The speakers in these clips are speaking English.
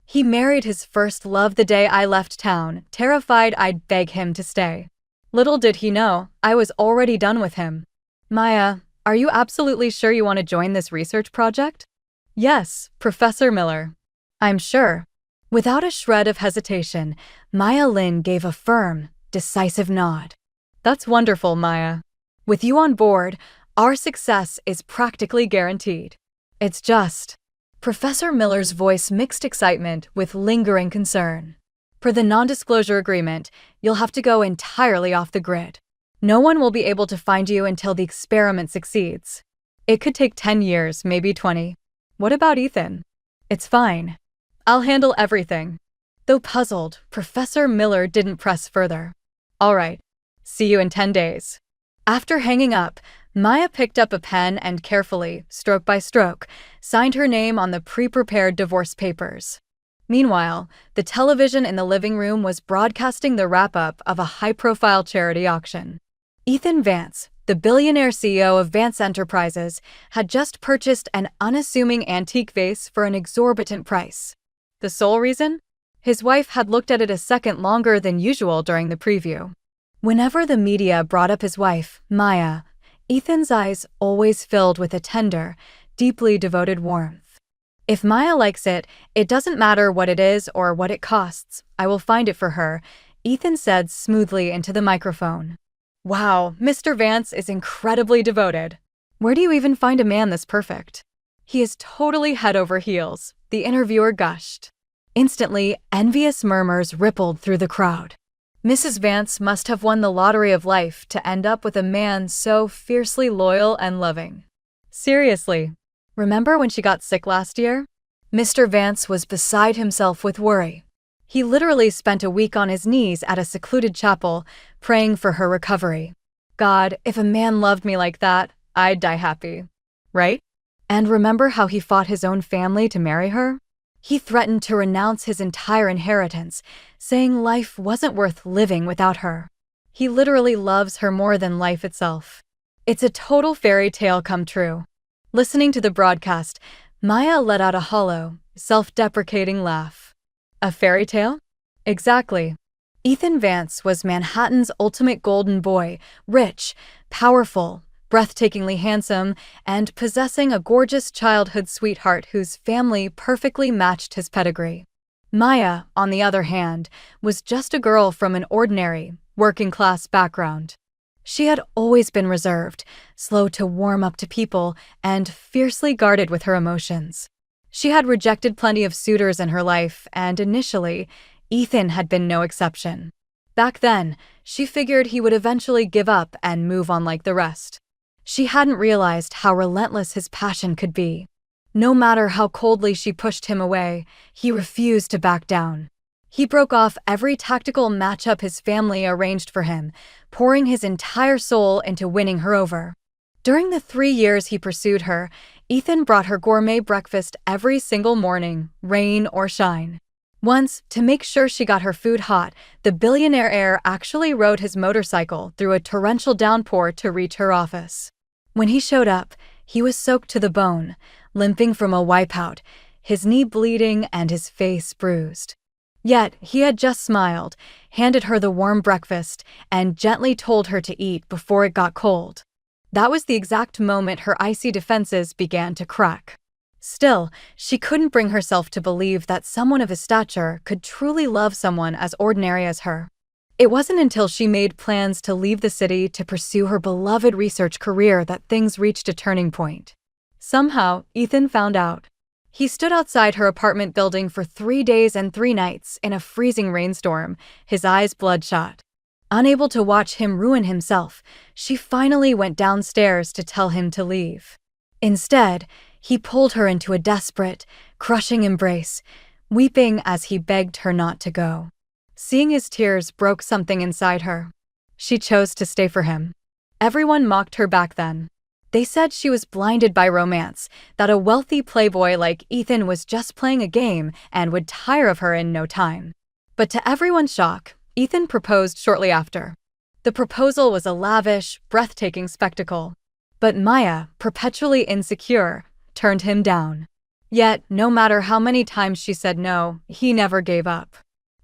He married his first love the day I left town, terrified I'd beg him to stay. Little did he know, I was already done with him. Maya, are you absolutely sure you want to join this research project? Yes, Professor Miller. I'm sure. Without a shred of hesitation, Maya Lin gave a firm, decisive nod. That's wonderful, Maya. With you on board, our success is practically guaranteed. It's just… Professor Miller's voice mixed excitement with lingering concern. Per the non-disclosure agreement, you'll have to go entirely off the grid. No one will be able to find you until the experiment succeeds. It could take 10 years, maybe 20. What about Ethan? It's fine. I'll handle everything. Though puzzled, Professor Miller didn't press further. All right. See you in 10 days. After hanging up, Maya picked up a pen and carefully, stroke by stroke, signed her name on the pre-prepared divorce papers. Meanwhile, the television in the living room was broadcasting the wrap-up of a high-profile charity auction. Ethan Vance, the billionaire CEO of Vance Enterprises, had just purchased an unassuming antique vase for an exorbitant price. The sole reason? His wife had looked at it a second longer than usual during the preview. Whenever the media brought up his wife, Maya, Ethan's eyes always filled with a tender, deeply devoted warmth. If Maya likes it, it doesn't matter what it is or what it costs. I will find it for her, Ethan said smoothly into the microphone. Wow, Mr. Vance is incredibly devoted. Where do you even find a man this perfect? He is totally head over heels, the interviewer gushed. Instantly, envious murmurs rippled through the crowd. Mrs. Vance must have won the lottery of life to end up with a man so fiercely loyal and loving. Seriously, remember when she got sick last year? Mr. Vance was beside himself with worry. He literally spent a week on his knees at a secluded chapel, praying for her recovery. God, if a man loved me like that, I'd die happy. Right? And remember how he fought his own family to marry her? He threatened to renounce his entire inheritance, saying life wasn't worth living without her. He literally loves her more than life itself. It's a total fairy tale come true. Listening to the broadcast, Maya let out a hollow, self-deprecating laugh. A fairy tale? Exactly. Ethan Vance was Manhattan's ultimate golden boy, rich, powerful, breathtakingly handsome, and possessing a gorgeous childhood sweetheart whose family perfectly matched his pedigree. Maya, on the other hand, was just a girl from an ordinary, working-class background. She had always been reserved, slow to warm up to people, and fiercely guarded with her emotions. She had rejected plenty of suitors in her life, and initially, Ethan had been no exception. Back then, she figured he would eventually give up and move on like the rest. She hadn't realized how relentless his passion could be. No matter how coldly she pushed him away, he refused to back down. He broke off every tactical matchup his family arranged for him, pouring his entire soul into winning her over. During the 3 years he pursued her, Ethan brought her gourmet breakfast every single morning, rain or shine. Once, to make sure she got her food hot, the billionaire heir actually rode his motorcycle through a torrential downpour to reach her office. When he showed up, he was soaked to the bone, limping from a wipeout, his knee bleeding and his face bruised. Yet, he had just smiled, handed her the warm breakfast, and gently told her to eat before it got cold. That was the exact moment her icy defenses began to crack. Still, she couldn't bring herself to believe that someone of his stature could truly love someone as ordinary as her. It wasn't until she made plans to leave the city to pursue her beloved research career that things reached a turning point. Somehow, Ethan found out. He stood outside her apartment building for 3 days and 3 nights in a freezing rainstorm, his eyes bloodshot. Unable to watch him ruin himself, she finally went downstairs to tell him to leave. Instead, he pulled her into a desperate, crushing embrace, weeping as he begged her not to go. Seeing his tears broke something inside her. She chose to stay for him. Everyone mocked her back then. They said she was blinded by romance, that a wealthy playboy like Ethan was just playing a game and would tire of her in no time. But to everyone's shock, Ethan proposed shortly after. The proposal was a lavish, breathtaking spectacle. But Maya, perpetually insecure, turned him down. Yet, no matter how many times she said no, he never gave up.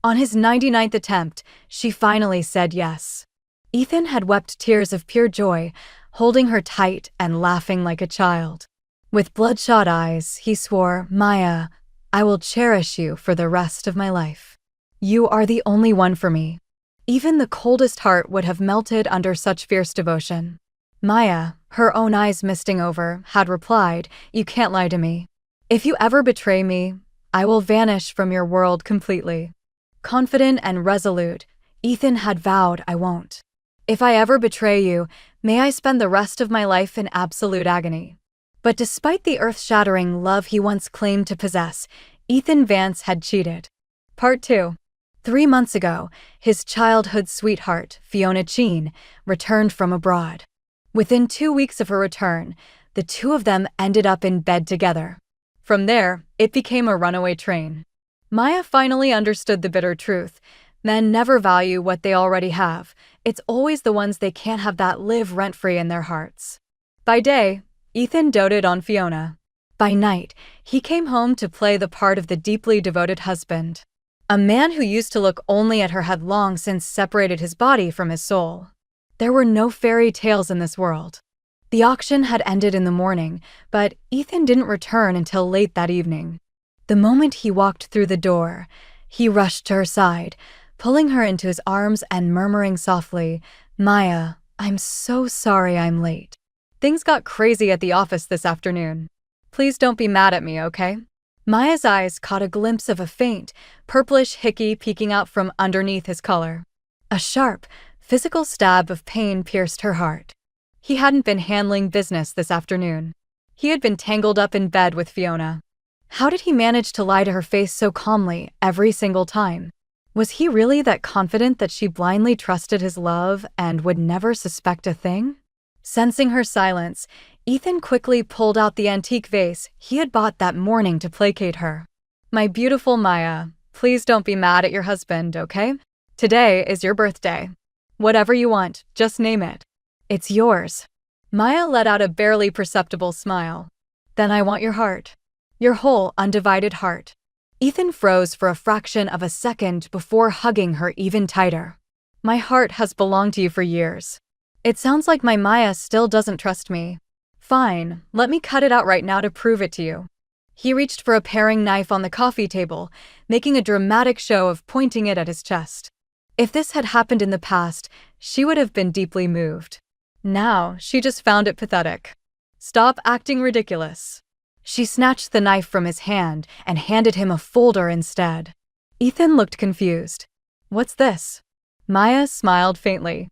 On his 99th attempt, she finally said yes. Ethan had wept tears of pure joy, holding her tight and laughing like a child. With bloodshot eyes, he swore, "Maya, I will cherish you for the rest of my life. You are the only one for me." Even the coldest heart would have melted under such fierce devotion. Maya, her own eyes misting over, had replied, "You can't lie to me. If you ever betray me, I will vanish from your world completely." Confident and resolute, Ethan had vowed, "I won't. If I ever betray you, may I spend the rest of my life in absolute agony." But despite the earth-shattering love he once claimed to possess, Ethan Vance had cheated. Part 2. 3 months ago, his childhood sweetheart, Fiona Cheen, returned from abroad. Within 2 weeks of her return, the two of them ended up in bed together. From there, it became a runaway train. Maya finally understood the bitter truth. Men never value what they already have. It's always the ones they can't have that live rent-free in their hearts. By day, Ethan doted on Fiona. By night, he came home to play the part of the deeply devoted husband. A man who used to look only at her had long since separated his body from his soul. There were no fairy tales in this world. The auction had ended in the morning, but Ethan didn't return until late that evening. The moment he walked through the door, he rushed to her side, pulling her into his arms and murmuring softly, "Maya, I'm so sorry I'm late. Things got crazy at the office this afternoon. Please don't be mad at me, okay?" Maya's eyes caught a glimpse of a faint, purplish hickey peeking out from underneath his collar. A sharp, physical stab of pain pierced her heart. He hadn't been handling business this afternoon. He had been tangled up in bed with Fiona. How did he manage to lie to her face so calmly every single time? Was he really that confident that she blindly trusted his love and would never suspect a thing? Sensing her silence, Ethan quickly pulled out the antique vase he had bought that morning to placate her. "My beautiful Maya, please don't be mad at your husband, okay? Today is your birthday. Whatever you want, just name it. It's yours." Maya let out a barely perceptible smile. "Then I want your heart. Your whole, undivided heart." Ethan froze for a fraction of a second before hugging her even tighter. "My heart has belonged to you for years. It sounds like my Maya still doesn't trust me. Fine, let me cut it out right now to prove it to you." He reached for a paring knife on the coffee table, making a dramatic show of pointing it at his chest. If this had happened in the past, she would have been deeply moved. Now, she just found it pathetic. "Stop acting ridiculous." She snatched the knife from his hand and handed him a folder instead. Ethan looked confused. "What's this?" Maya smiled faintly.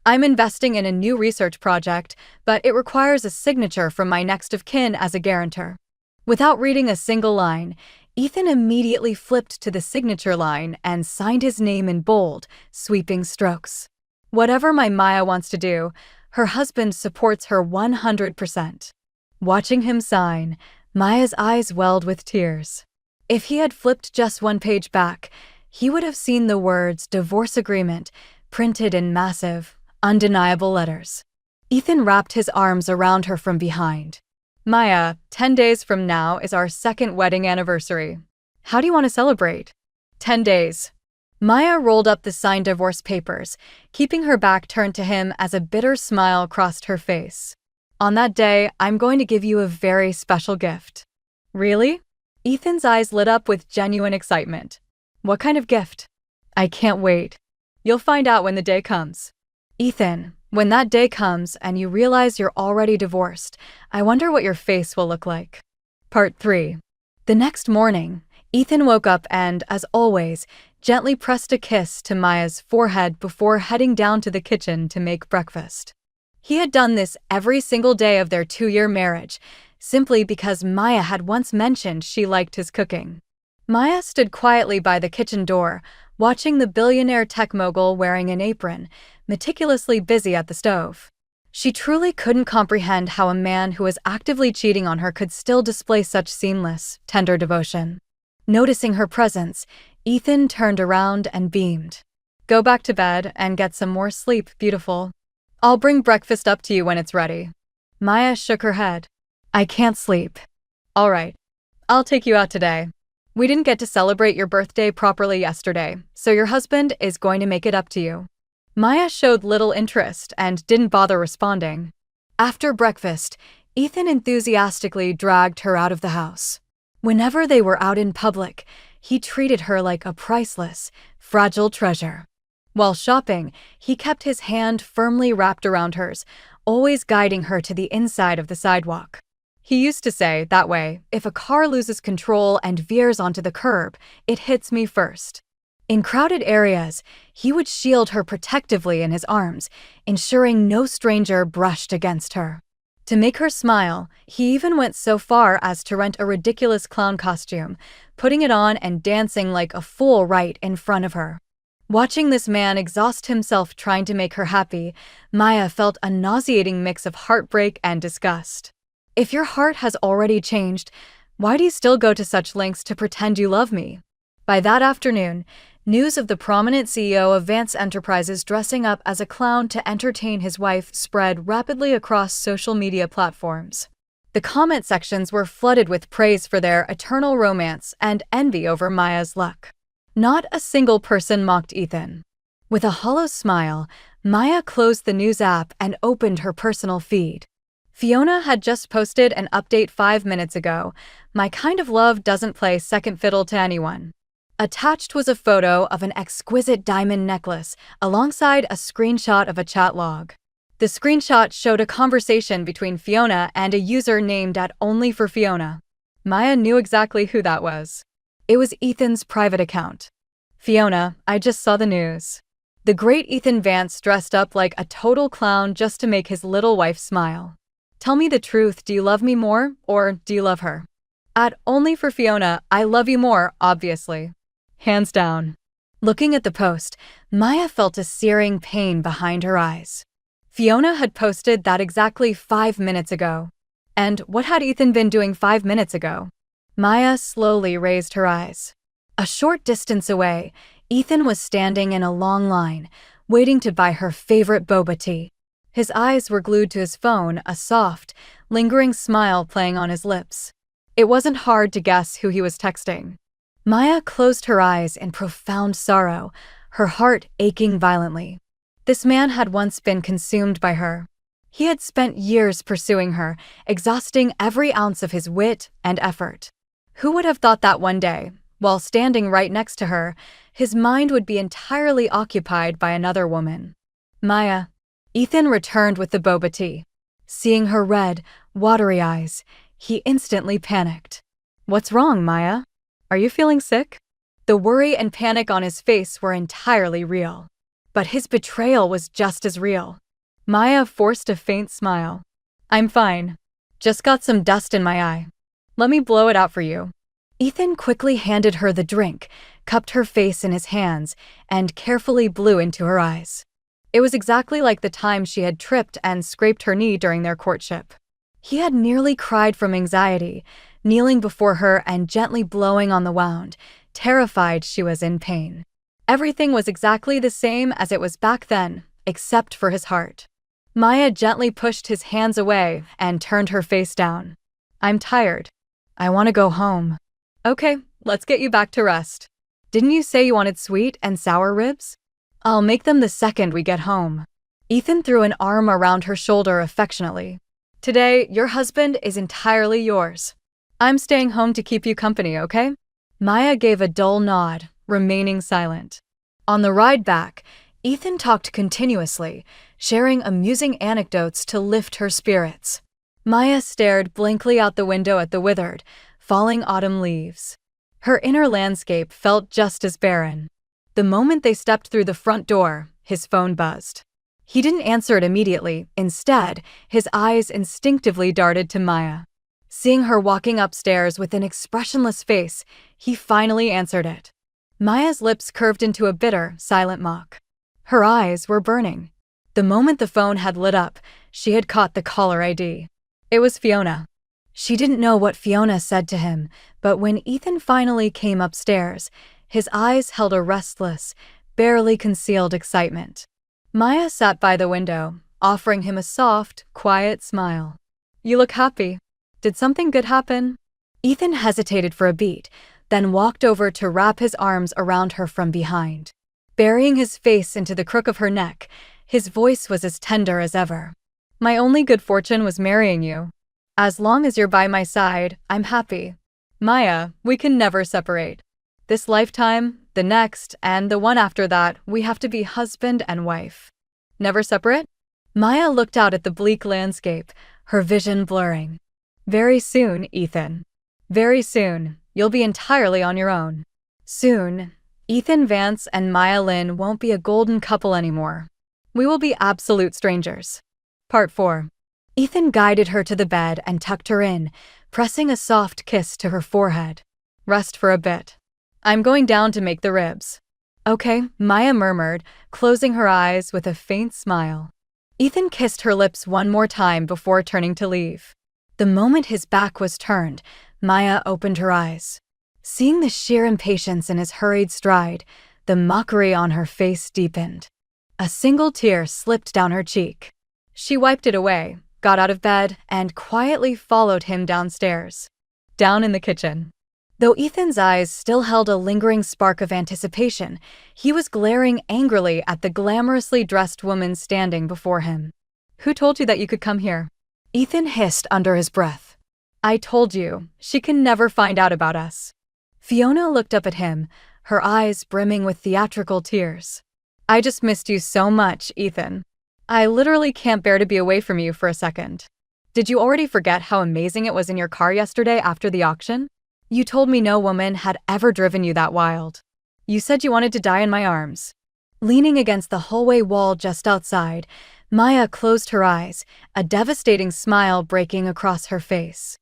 "I'm investing in a new research project, but it requires a signature from my next of kin as a guarantor." Without reading a single line, Ethan immediately flipped to the signature line and signed his name in bold, sweeping strokes. Whatever my Maya wants to do, her husband supports her 100%. Watching him sign, Maya's eyes welled with tears. If he had flipped just one page back, he would have seen the words "divorce agreement" printed in massive, undeniable letters. Ethan wrapped his arms around her from behind. "Maya, 10 days from now is our second wedding anniversary. How do you want to celebrate?" 10 days. Maya rolled up the signed divorce papers, keeping her back turned to him as a bitter smile crossed her face. "On that day, I'm going to give you a very special gift." "Really?" Ethan's eyes lit up with genuine excitement. "What kind of gift?" "I can't wait. You'll find out when the day comes." "Ethan, when that day comes and you realize you're already divorced, I wonder what your face will look like." Part 3. The next morning, Ethan woke up and, as always, gently pressed a kiss to Maya's forehead before heading down to the kitchen to make breakfast. He had done this every single day of their 2-year marriage, simply because Maya had once mentioned she liked his cooking. Maya stood quietly by the kitchen door, watching the billionaire tech mogul wearing an apron, meticulously busy at the stove. She truly couldn't comprehend how a man who was actively cheating on her could still display such seamless, tender devotion. Noticing her presence, Ethan turned around and beamed. "Go back to bed and get some more sleep, beautiful. I'll bring breakfast up to you when it's ready." Maya shook her head. "I can't sleep." "All right. I'll take you out today. We didn't get to celebrate your birthday properly yesterday, so your husband is going to make it up to you. Maya showed little interest and didn't bother responding. After breakfast, Ethan enthusiastically dragged her out of the house. Whenever they were out in public, he treated her like a priceless, fragile treasure. While shopping, he kept his hand firmly wrapped around hers, always guiding her to the inside of the sidewalk. He used to say, that way, if a car loses control and veers onto the curb, it hits me first. In crowded areas, he would shield her protectively in his arms, ensuring no stranger brushed against her. To make her smile, he even went so far as to rent a ridiculous clown costume, putting it on and dancing like a fool right in front of her. Watching this man exhaust himself trying to make her happy, Maya felt a nauseating mix of heartbreak and disgust. If your heart has already changed, why do you still go to such lengths to pretend you love me? By that afternoon, news of the prominent CEO of Vance Enterprises dressing up as a clown to entertain his wife spread rapidly across social media platforms. The comment sections were flooded with praise for their eternal romance and envy over Maya's luck. Not a single person mocked Ethan. With a hollow smile, Maya closed the news app and opened her personal feed. Fiona had just posted an update 5 minutes ago. My kind of love doesn't play second fiddle to anyone. Attached was a photo of an exquisite diamond necklace alongside a screenshot of a chat log. The screenshot showed a conversation between Fiona and a user named @OnlyForFiona. Maya knew exactly who that was. It was Ethan's private account. Fiona, I just saw the news. The great Ethan Vance dressed up like a total clown just to make his little wife smile. Tell me the truth, do you love me more, or do you love her? @OnlyForFiona, I love you more, obviously. Hands down. Looking at the post, Maya felt a searing pain behind her eyes. Fiona had posted that exactly 5 minutes ago. And what had Ethan been doing 5 minutes ago? Maya slowly raised her eyes. A short distance away, Ethan was standing in a long line, waiting to buy her favorite boba tea. His eyes were glued to his phone, a soft, lingering smile playing on his lips. It wasn't hard to guess who he was texting. Maya closed her eyes in profound sorrow, her heart aching violently. This man had once been consumed by her. He had spent years pursuing her, exhausting every ounce of his wit and effort. Who would have thought that one day, while standing right next to her, his mind would be entirely occupied by another woman? Maya. Ethan returned with the boba tea. Seeing her red, watery eyes, he instantly panicked. What's wrong, Maya? Are you feeling sick? The worry and panic on his face were entirely real. But his betrayal was just as real. Maya forced a faint smile. I'm fine. Just got some dust in my eye. Let me blow it out for you. Ethan quickly handed her the drink, cupped her face in his hands, and carefully blew into her eyes. It was exactly like the time she had tripped and scraped her knee during their courtship. He had nearly cried from anxiety, kneeling before her and gently blowing on the wound, terrified she was in pain. Everything was exactly the same as it was back then, except for his heart. Maya gently pushed his hands away and turned her face down. I'm tired. I want to go home. Okay, let's get you back to rest. Didn't you say you wanted sweet and sour ribs? I'll make them the second we get home. Ethan threw an arm around her shoulder affectionately. Today, your husband is entirely yours. I'm staying home to keep you company, okay? Maya gave a dull nod, remaining silent. On the ride back, Ethan talked continuously, sharing amusing anecdotes to lift her spirits. Maya stared blankly out the window at the withered, falling autumn leaves. Her inner landscape felt just as barren. The moment they stepped through the front door, his phone buzzed. He didn't answer it immediately. Instead, his eyes instinctively darted to Maya. Seeing her walking upstairs with an expressionless face, he finally answered it. Maya's lips curved into a bitter, silent mock. Her eyes were burning. The moment the phone had lit up, she had caught the caller ID. It was Fiona. She didn't know what Fiona said to him, but when Ethan finally came upstairs, his eyes held a restless, barely concealed excitement. Maya sat by the window, offering him a soft, quiet smile. You look happy. Did something good happen? Ethan hesitated for a beat, then walked over to wrap his arms around her from behind. Burying his face into the crook of her neck, his voice was as tender as ever. My only good fortune was marrying you. As long as you're by my side, I'm happy. Maya, we can never separate. This lifetime, the next, and the one after that, we have to be husband and wife. Never separate? Maya looked out at the bleak landscape, her vision blurring. Very soon, Ethan. Very soon, you'll be entirely on your own. Soon, Ethan Vance and Maya Lynn won't be a golden couple anymore. We will be absolute strangers. Part 4. Ethan guided her to the bed and tucked her in, pressing a soft kiss to her forehead. Rest for a bit. I'm going down to make the ribs. Okay, Maya murmured, closing her eyes with a faint smile. Ethan kissed her lips one more time before turning to leave. The moment his back was turned, Maya opened her eyes. Seeing the sheer impatience in his hurried stride, the mockery on her face deepened. A single tear slipped down her cheek. She wiped it away, got out of bed, and quietly followed him downstairs. Down in the kitchen. Though Ethan's eyes still held a lingering spark of anticipation, he was glaring angrily at the glamorously dressed woman standing before him. Who told you that you could come here? Ethan hissed under his breath. I told you, she can never find out about us. Fiona looked up at him, her eyes brimming with theatrical tears. I just missed you so much, Ethan. I literally can't bear to be away from you for a second. Did you already forget how amazing it was in your car yesterday after the auction? You told me no woman had ever driven you that wild. You said you wanted to die in my arms. Leaning against the hallway wall just outside, Maya closed her eyes, a devastating smile breaking across her face.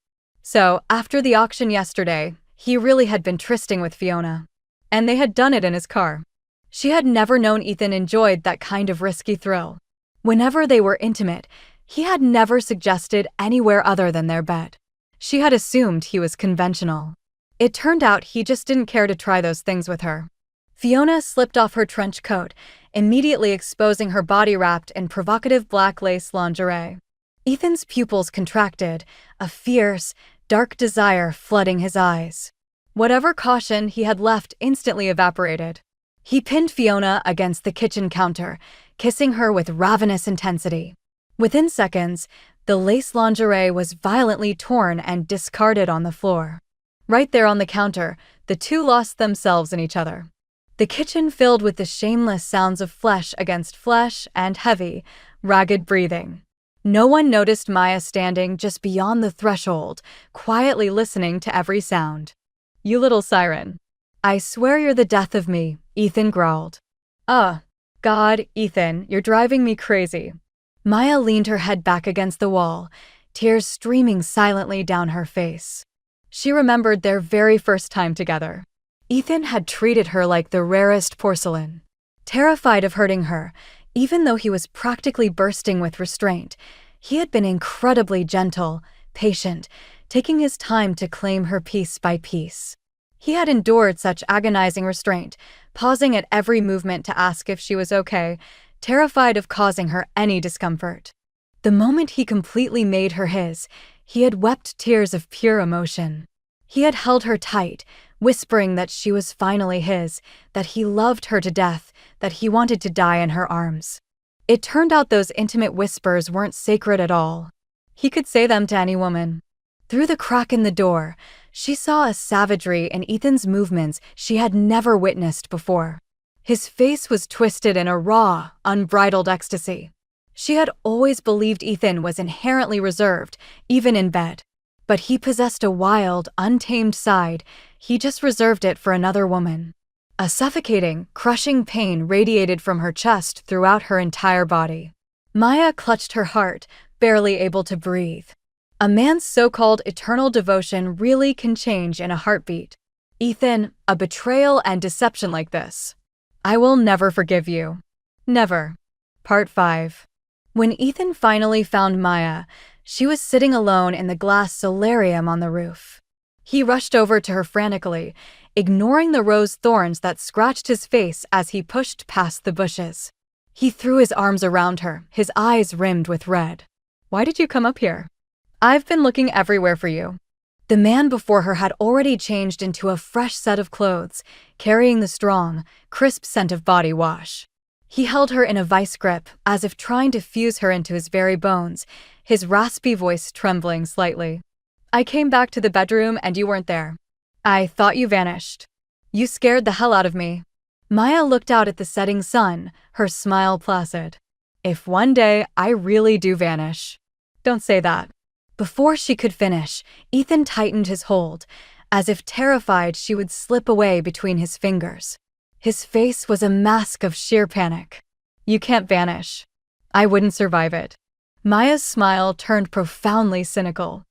So, after the auction yesterday, he really had been trysting with Fiona. And they had done it in his car. She had never known Ethan enjoyed that kind of risky thrill. Whenever they were intimate, he had never suggested anywhere other than their bed. She had assumed he was conventional. It turned out he just didn't care to try those things with her. Fiona slipped off her trench coat, immediately exposing her body wrapped in provocative black lace lingerie. Ethan's pupils contracted, a fierce, dark desire flooding his eyes. Whatever caution he had left instantly evaporated. He pinned Fiona against the kitchen counter, kissing her with ravenous intensity. Within seconds, the lace lingerie was violently torn and discarded on the floor. Right there on the counter, the two lost themselves in each other. The kitchen filled with the shameless sounds of flesh against flesh and heavy, ragged breathing. No one noticed Maya standing just beyond the threshold, quietly listening to every sound. You little siren. I swear you're the death of me, Ethan growled. God, Ethan, you're driving me crazy. Maya leaned her head back against the wall, tears streaming silently down her face. She remembered their very first time together. Ethan had treated her like the rarest porcelain. Terrified of hurting her, even though he was practically bursting with restraint, he had been incredibly gentle, patient, taking his time to claim her piece by piece. He had endured such agonizing restraint, pausing at every movement to ask if she was okay, terrified of causing her any discomfort. The moment he completely made her his, he had wept tears of pure emotion. He had held her tight, whispering that she was finally his, that he loved her to death, that he wanted to die in her arms. It turned out those intimate whispers weren't sacred at all. He could say them to any woman. Through the crack in the door, she saw a savagery in Ethan's movements she had never witnessed before. His face was twisted in a raw, unbridled ecstasy. She had always believed Ethan was inherently reserved, even in bed. But he possessed a wild, untamed side. He just reserved it for another woman. A suffocating, crushing pain radiated from her chest throughout her entire body. Maya clutched her heart, barely able to breathe. A man's so-called eternal devotion really can change in a heartbeat. Ethan, a betrayal and deception like this. I will never forgive you. Never. Part 5. When Ethan finally found Maya, she was sitting alone in the glass solarium on the roof. He rushed over to her frantically, ignoring the rose thorns that scratched his face as he pushed past the bushes. He threw his arms around her, his eyes rimmed with red. Why did you come up here? I've been looking everywhere for you. The man before her had already changed into a fresh set of clothes, carrying the strong, crisp scent of body wash. He held her in a vice grip, as if trying to fuse her into his very bones, his raspy voice trembling slightly. "I came back to the bedroom and you weren't there. I thought you vanished. You scared the hell out of me." Maya looked out at the setting sun, her smile placid. "If one day I really do vanish." "Don't say that." Before she could finish, Ethan tightened his hold, as if terrified she would slip away between his fingers. His face was a mask of sheer panic. "You can't vanish. I wouldn't survive it." Maya's smile turned profoundly cynical.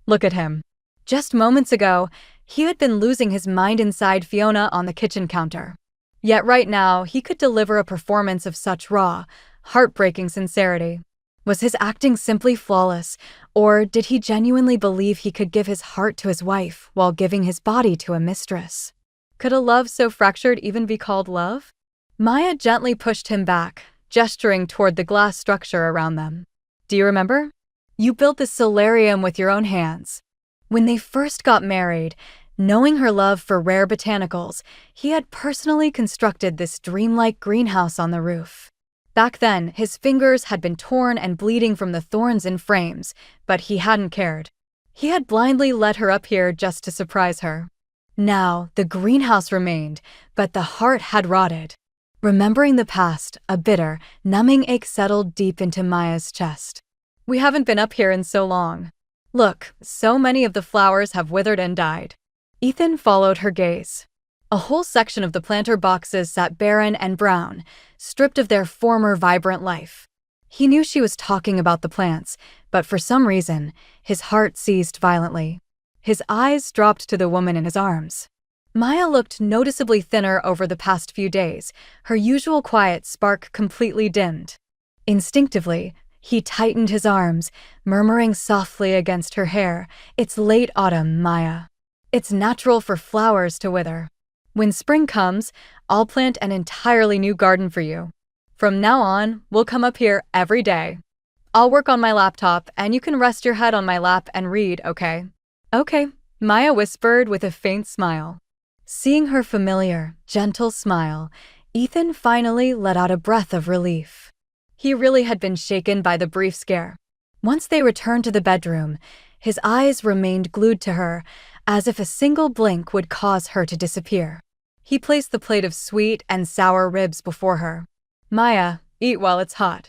Look at him. Just moments ago, he had been losing his mind inside Fiona on the kitchen counter. Yet right now, he could deliver a performance of such raw, heartbreaking sincerity. Was his acting simply flawless, or did he genuinely believe he could give his heart to his wife while giving his body to a mistress? Could a love so fractured even be called love? Maya gently pushed him back, gesturing toward the glass structure around them. "Do you remember? You built this solarium with your own hands." When they first got married, knowing her love for rare botanicals, he had personally constructed this dreamlike greenhouse on the roof. Back then, his fingers had been torn and bleeding from the thorns and frames, but he hadn't cared. He had blindly led her up here just to surprise her. Now, the greenhouse remained, but the heart had rotted. Remembering the past, a bitter, numbing ache settled deep into Maya's chest. "We haven't been up here in so long. Look, so many of the flowers have withered and died." Ethan followed her gaze. A whole section of the planter boxes sat barren and brown, stripped of their former vibrant life. He knew she was talking about the plants, but for some reason, his heart seized violently. His eyes dropped to the woman in his arms. Maya looked noticeably thinner over the past few days, her usual quiet spark completely dimmed. Instinctively, he tightened his arms, murmuring softly against her hair, "It's late autumn, Maya. It's natural for flowers to wither. When spring comes, I'll plant an entirely new garden for you. From now on, we'll come up here every day. I'll work on my laptop, and you can rest your head on my lap and read, okay?" "Okay," Maya whispered with a faint smile. Seeing her familiar, gentle smile, Ethan finally let out a breath of relief. He really had been shaken by the brief scare. Once they returned to the bedroom, his eyes remained glued to her, as if a single blink would cause her to disappear. He placed the plate of sweet and sour ribs before her. "Maya, eat while it's hot.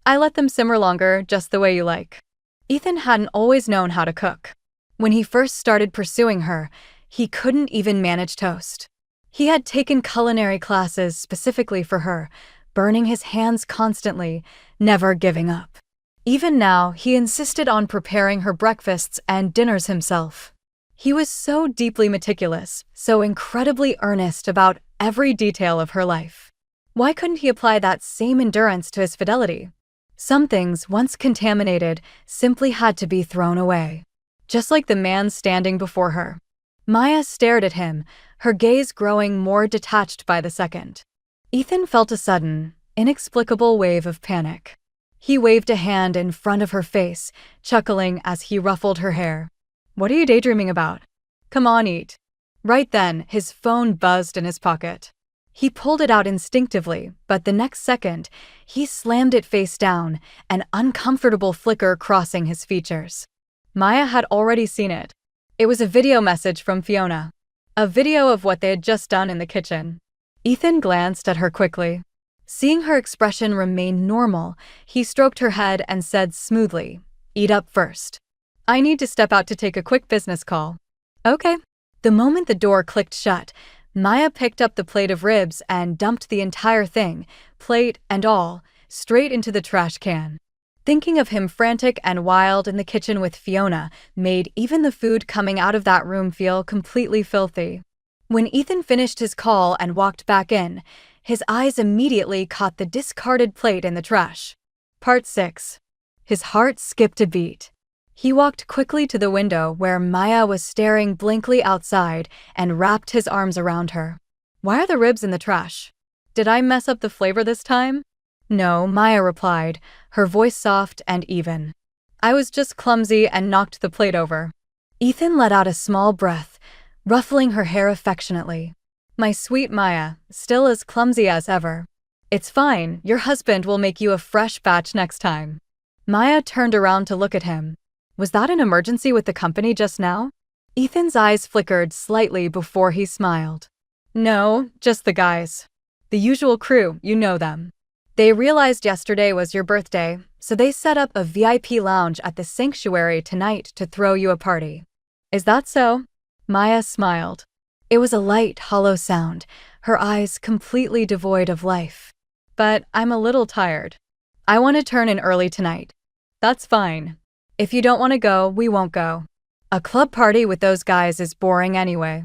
I let them simmer longer, just the way you like." Ethan hadn't always known how to cook. When he first started pursuing her, he couldn't even manage toast. He had taken culinary classes specifically for her, burning his hands constantly, never giving up. Even now, he insisted on preparing her breakfasts and dinners himself. He was so deeply meticulous, so incredibly earnest about every detail of her life. Why couldn't he apply that same endurance to his fidelity? Some things, once contaminated, simply had to be thrown away. Just like the man standing before her. Maya stared at him, her gaze growing more detached by the second. Ethan felt a sudden, inexplicable wave of panic. He waved a hand in front of her face, chuckling as he ruffled her hair. "What are you daydreaming about? Come on, eat." Right then, his phone buzzed in his pocket. He pulled it out instinctively, but the next second, he slammed it face down, an uncomfortable flicker crossing his features. Maya had already seen it. It was a video message from Fiona. A video of what they had just done in the kitchen. Ethan glanced at her quickly. Seeing her expression remain normal, he stroked her head and said smoothly, "Eat up first. I need to step out to take a quick business call." "Okay." The moment the door clicked shut, Maya picked up the plate of ribs and dumped the entire thing, plate and all, straight into the trash can. Thinking of him frantic and wild in the kitchen with Fiona made even the food coming out of that room feel completely filthy. When Ethan finished his call and walked back in, his eyes immediately caught the discarded plate in the trash. Part 6. His heart skipped a beat. He walked quickly to the window where Maya was staring blankly outside and wrapped his arms around her. "Why are the ribs in the trash? Did I mess up the flavor this time?" "No," Maya replied, her voice soft and even. "I was just clumsy and knocked the plate over." Ethan let out a small breath, ruffling her hair affectionately. My sweet Maya, still as clumsy as ever. It's fine, your husband will make you a fresh batch next time. Maya turned around to look at him. Was that an emergency with the company just now? Ethan's eyes flickered slightly before he smiled. No, just the guys. The usual crew, you know them. They realized yesterday was your birthday, so they set up a VIP lounge at the sanctuary tonight to throw you a party. Is that so? Maya smiled. It was a light, hollow sound, her eyes completely devoid of life. But I'm a little tired. I want to turn in early tonight. That's fine. If you don't want to go, we won't go. A club party with those guys is boring anyway.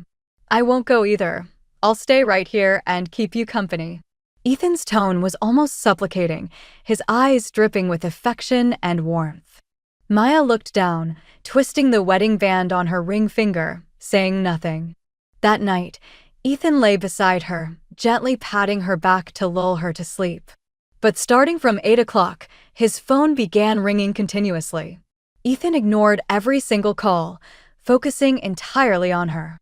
I won't go either. I'll stay right here and keep you company. Ethan's tone was almost supplicating, his eyes dripping with affection and warmth. Maya looked down, twisting the wedding band on her ring finger, saying nothing. That night, Ethan lay beside her, gently patting her back to lull her to sleep. But starting from 8 o'clock, his phone began ringing continuously. Ethan ignored every single call, focusing entirely on her.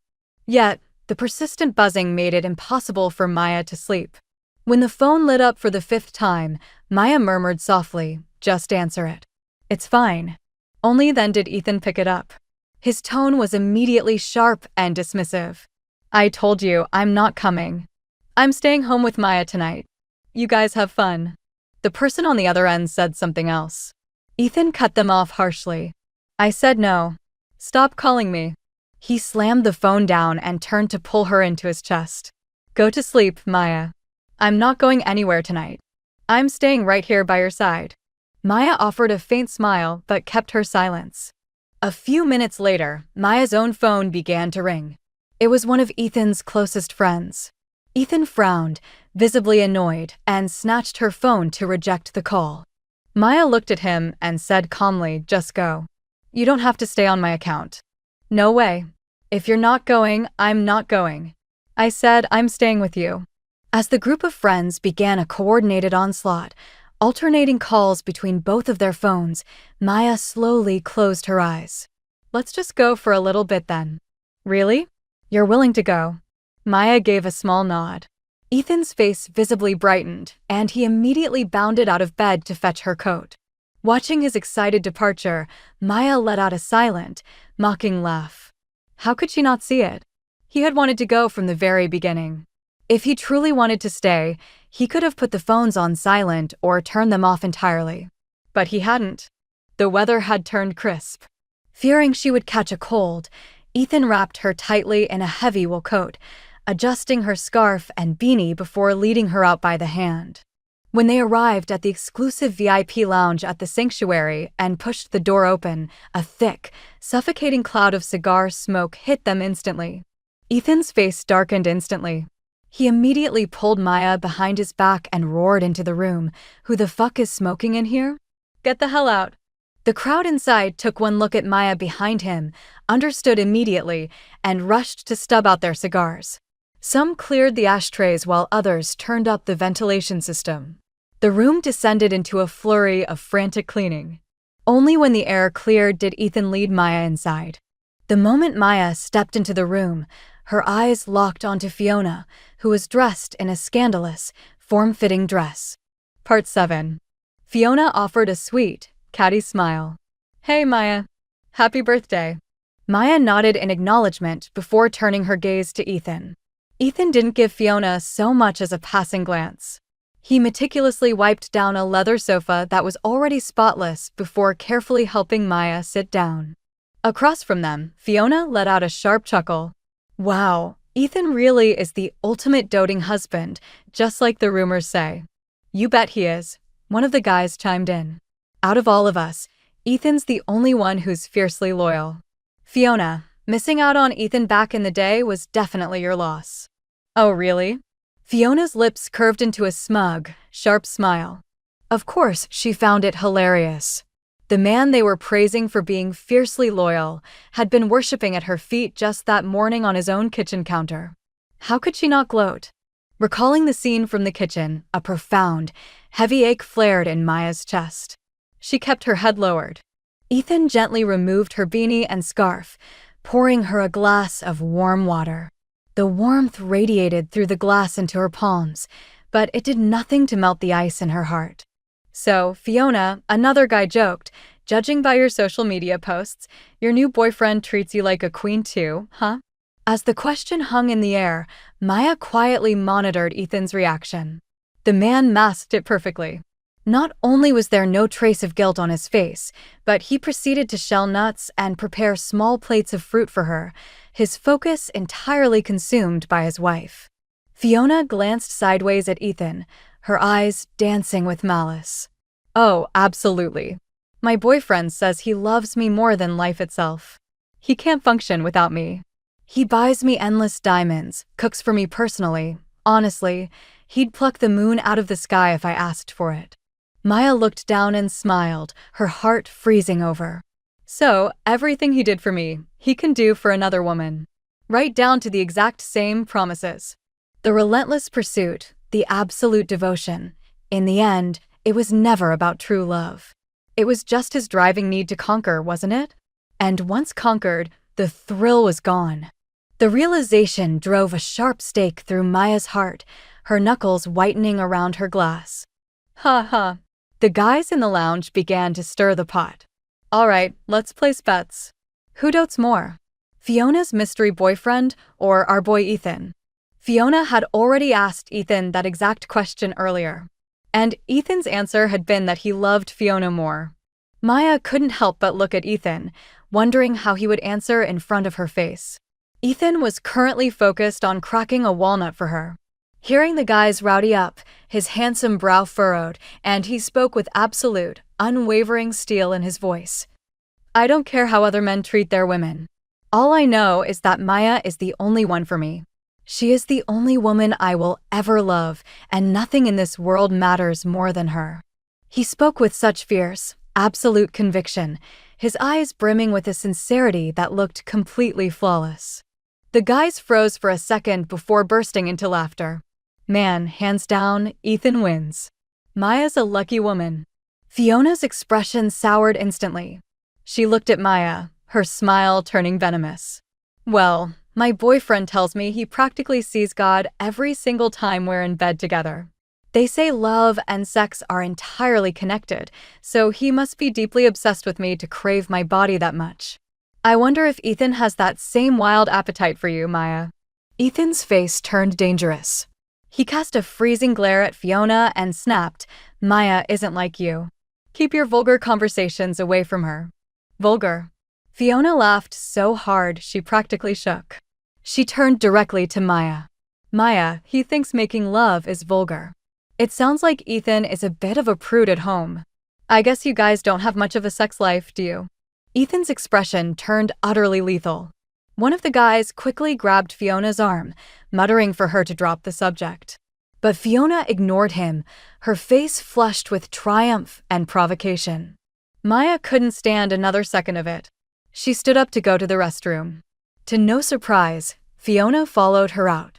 Yet, the persistent buzzing made it impossible for Maya to sleep. When the phone lit up for the 5th time, Maya murmured softly, "Just answer it." "It's fine." Only then did Ethan pick it up. His tone was immediately sharp and dismissive. "I told you, I'm not coming. I'm staying home with Maya tonight. You guys have fun." The person on the other end said something else. Ethan cut them off harshly. "I said no. Stop calling me." He slammed the phone down and turned to pull her into his chest. "Go to sleep, Maya. I'm not going anywhere tonight. I'm staying right here by your side." Maya offered a faint smile but kept her silence. A few minutes later, Maya's own phone began to ring. It was one of Ethan's closest friends. Ethan frowned, visibly annoyed, and snatched her phone to reject the call. Maya looked at him and said calmly, "Just go. You don't have to stay on my account." "No way. If you're not going, I'm not going. I said I'm staying with you." As the group of friends began a coordinated onslaught, alternating calls between both of their phones, Maya slowly closed her eyes. "Let's just go for a little bit then." "Really? You're willing to go?" Maya gave a small nod. Ethan's face visibly brightened, and he immediately bounded out of bed to fetch her coat. Watching his excited departure, Maya let out a silent, mocking laugh. How could she not see it? He had wanted to go from the very beginning. If he truly wanted to stay, he could have put the phones on silent or turned them off entirely. But he hadn't. The weather had turned crisp. Fearing she would catch a cold, Ethan wrapped her tightly in a heavy wool coat, adjusting her scarf and beanie before leading her out by the hand. When they arrived at the exclusive VIP lounge at the sanctuary and pushed the door open, a thick, suffocating cloud of cigar smoke hit them instantly. Ethan's face darkened instantly. He immediately pulled Maya behind his back and roared into the room, "Who the fuck is smoking in here? Get the hell out." The crowd inside took one look at Maya behind him, understood immediately, and rushed to stub out their cigars. Some cleared the ashtrays while others turned up the ventilation system. The room descended into a flurry of frantic cleaning. Only when the air cleared did Ethan lead Maya inside. The moment Maya stepped into the room, her eyes locked onto Fiona, who was dressed in a scandalous, form-fitting dress. Part 7. Fiona offered a sweet, catty smile. "Hey, Maya. Happy birthday." Maya nodded in acknowledgement before turning her gaze to Ethan. Ethan didn't give Fiona so much as a passing glance. He meticulously wiped down a leather sofa that was already spotless before carefully helping Maya sit down. Across from them, Fiona let out a sharp chuckle. "Wow, Ethan really is the ultimate doting husband, just like the rumors say." "You bet he is," one of the guys chimed in. "Out of all of us, Ethan's the only one who's fiercely loyal." "Fiona, missing out on Ethan back in the day was definitely your loss." "Oh, really?" Fiona's lips curved into a smug, sharp smile. Of course, she found it hilarious. The man they were praising for being fiercely loyal had been worshipping at her feet just that morning on his own kitchen counter. How could she not gloat? Recalling the scene from the kitchen, a profound, heavy ache flared in Maya's chest. She kept her head lowered. Ethan gently removed her beanie and scarf, pouring her a glass of warm water. The warmth radiated through the glass into her palms, but it did nothing to melt the ice in her heart. "So, Fiona," another guy joked, "judging by your social media posts, your new boyfriend treats you like a queen too, huh?" As the question hung in the air, Maya quietly monitored Ethan's reaction. The man masked it perfectly. Not only was there no trace of guilt on his face, but he proceeded to shell nuts and prepare small plates of fruit for her, his focus entirely consumed by his wife. Fiona glanced sideways at Ethan, her eyes dancing with malice. "Oh, absolutely. My boyfriend says he loves me more than life itself. He can't function without me. He buys me endless diamonds, cooks for me personally. Honestly, he'd pluck the moon out of the sky if I asked for it." Maya looked down and smiled, her heart freezing over. "So, everything he did for me, he can do for another woman. Right down to the exact same promises." The relentless pursuit, the absolute devotion. In the end, it was never about true love. It was just his driving need to conquer, wasn't it? And once conquered, the thrill was gone. The realization drove a sharp stake through Maya's heart, her knuckles whitening around her glass. "Ha ha." The guys in the lounge began to stir the pot. "All right, let's place bets. Who dotes more? Fiona's mystery boyfriend or our boy Ethan?" Fiona had already asked Ethan that exact question earlier, and Ethan's answer had been that he loved Fiona more. Maya couldn't help but look at Ethan, wondering how he would answer in front of her face. Ethan was currently focused on cracking a walnut for her. Hearing the guys rowdy up, his handsome brow furrowed, and he spoke with absolute, unwavering steel in his voice. "I don't care how other men treat their women. All I know is that Maya is the only one for me. She is the only woman I will ever love, and nothing in this world matters more than her." He spoke with such fierce, absolute conviction, his eyes brimming with a sincerity that looked completely flawless. The guys froze for a second before bursting into laughter. Man, hands down, Ethan wins. Maya's a lucky woman. Fiona's expression soured instantly. She looked at Maya, her smile turning venomous. "Well, my boyfriend tells me he practically sees God every single time we're in bed together. They say love and sex are entirely connected, so he must be deeply obsessed with me to crave my body that much. I wonder if Ethan has that same wild appetite for you, Maya." Ethan's face turned dangerous. He cast a freezing glare at Fiona and snapped, "Maya isn't like you. Keep your vulgar conversations away from her." "Vulgar?" Fiona laughed so hard she practically shook. She turned directly to Maya. "Maya, he thinks making love is vulgar. It sounds like Ethan is a bit of a prude at home. I guess you guys don't have much of a sex life, do you?" Ethan's expression turned utterly lethal. One of the guys quickly grabbed Fiona's arm, muttering for her to drop the subject. But Fiona ignored him, her face flushed with triumph and provocation. Maya couldn't stand another second of it. She stood up to go to the restroom. To no surprise, Fiona followed her out.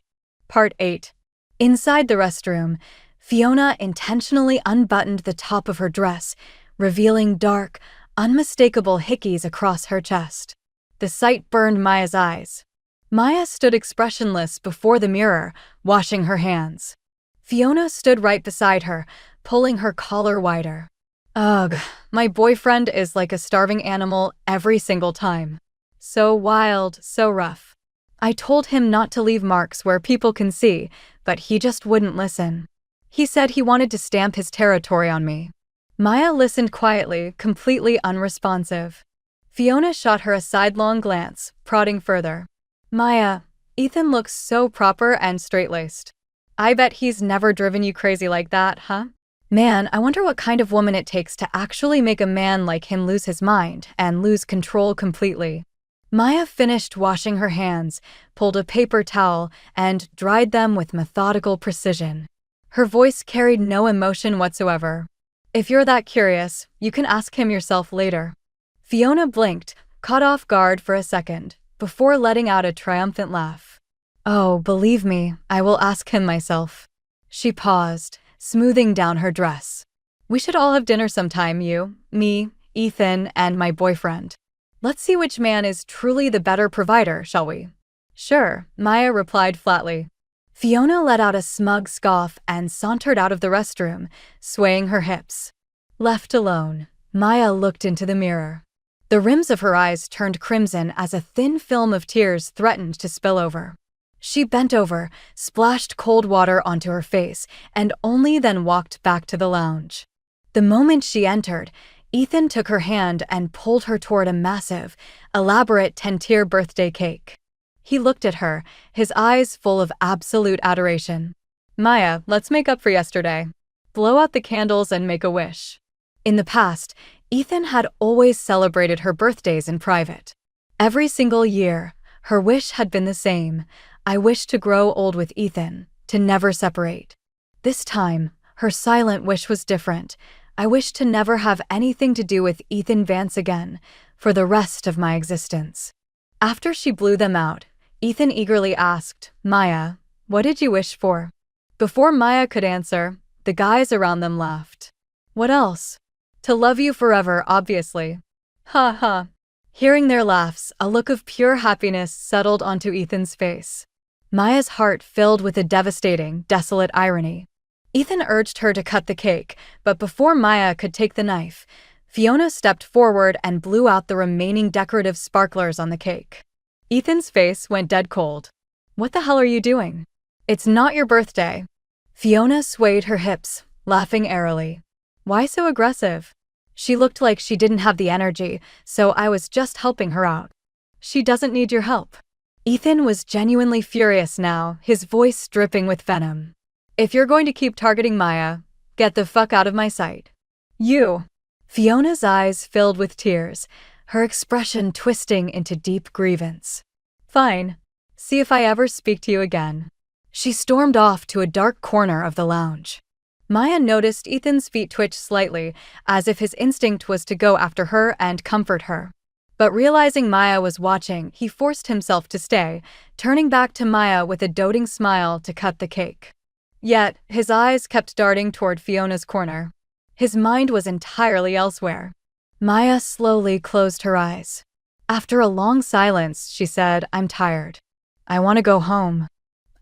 Part 8. Inside the restroom, Fiona intentionally unbuttoned the top of her dress, revealing dark, unmistakable hickeys across her chest. The sight burned Maya's eyes. Maya stood expressionless before the mirror, washing her hands. Fiona stood right beside her, pulling her collar wider. "Ugh, my boyfriend is like a starving animal every single time. So wild, so rough. I told him not to leave marks where people can see, but he just wouldn't listen. He said he wanted to stamp his territory on me." Maya listened quietly, completely unresponsive. Fiona shot her a sidelong glance, prodding further. "Maya, Ethan looks so proper and straight-laced. I bet he's never driven you crazy like that, huh? Man, I wonder what kind of woman it takes to actually make a man like him lose his mind and lose control completely." Maya finished washing her hands, pulled a paper towel, and dried them with methodical precision. Her voice carried no emotion whatsoever. "If you're that curious, you can ask him yourself later." Fiona blinked, caught off guard for a second, before letting out a triumphant laugh. "Oh, believe me, I will ask him myself." She paused, smoothing down her dress. "We should all have dinner sometime, you, me, Ethan, and my boyfriend. Let's see which man is truly the better provider, shall we? Sure, Maya replied flatly. Fiona let out a smug scoff and sauntered out of the restroom, swaying her hips. Left alone, Maya looked into the mirror. The rims of her eyes turned crimson as a thin film of tears threatened to spill over. She bent over, splashed cold water onto her face, and only then walked back to the lounge. The moment she entered, Ethan took her hand and pulled her toward a massive, elaborate 10-tier birthday cake. He looked at her, his eyes full of absolute adoration. Maya, let's make up for yesterday. Blow out the candles and make a wish. In the past, Ethan had always celebrated her birthdays in private. Every single year, her wish had been the same. I wish to grow old with Ethan, to never separate. This time, her silent wish was different. I wish to never have anything to do with Ethan Vance again, for the rest of my existence. After she blew them out, Ethan eagerly asked, Maya, what did you wish for? Before Maya could answer, the guys around them laughed. What else? To love you forever, obviously. Ha ha. Hearing their laughs, a look of pure happiness settled onto Ethan's face. Maya's heart filled with a devastating, desolate irony. Ethan urged her to cut the cake, but before Maya could take the knife, Fiona stepped forward and blew out the remaining decorative sparklers on the cake. Ethan's face went dead cold. What the hell are you doing? It's not your birthday. Fiona swayed her hips, laughing airily. Why so aggressive? She looked like she didn't have the energy, so I was just helping her out. She doesn't need your help. Ethan was genuinely furious now, his voice dripping with venom. If you're going to keep targeting Maya, get the fuck out of my sight. You. Fiona's eyes filled with tears, her expression twisting into deep grievance. Fine. See if I ever speak to you again. She stormed off to a dark corner of the lounge. Maya noticed Ethan's feet twitch slightly, as if his instinct was to go after her and comfort her. But realizing Maya was watching, he forced himself to stay, turning back to Maya with a doting smile to cut the cake. Yet, his eyes kept darting toward Fiona's corner. His mind was entirely elsewhere. Maya slowly closed her eyes. After a long silence, she said, I'm tired. I want to go home.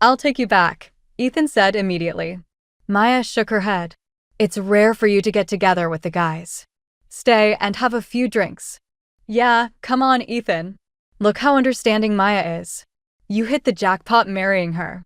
I'll take you back, Ethan said immediately. Maya shook her head. It's rare for you to get together with the guys. Stay and have a few drinks. Yeah, come on, Ethan. Look how understanding Maya is. You hit the jackpot marrying her.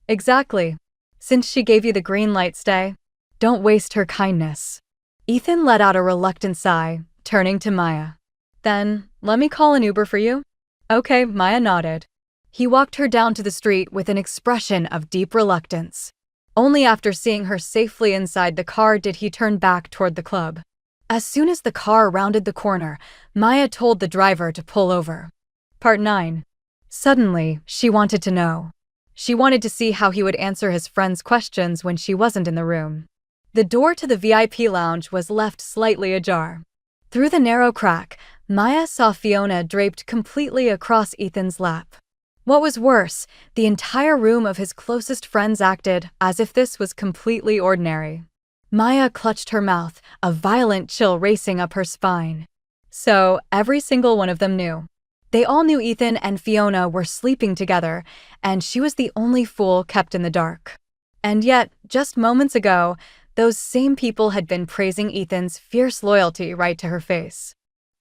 Exactly. Since she gave you the green light, stay. Don't waste her kindness. Ethan let out a reluctant sigh, turning to Maya. Then, let me call an Uber for you? Okay, Maya nodded. He walked her down to the street with an expression of deep reluctance. Only after seeing her safely inside the car did he turn back toward the club. As soon as the car rounded the corner, Maya told the driver to pull over. Part 9. Suddenly, she wanted to know. She wanted to see how he would answer his friend's questions when she wasn't in the room. The door to the VIP lounge was left slightly ajar. Through the narrow crack, Maya saw Fiona draped completely across Ethan's lap. What was worse, the entire room of his closest friends acted as if this was completely ordinary. Maya clutched her mouth, a violent chill racing up her spine. So, every single one of them knew. They all knew Ethan and Fiona were sleeping together, and she was the only fool kept in the dark. And yet, just moments ago, those same people had been praising Ethan's fierce loyalty right to her face.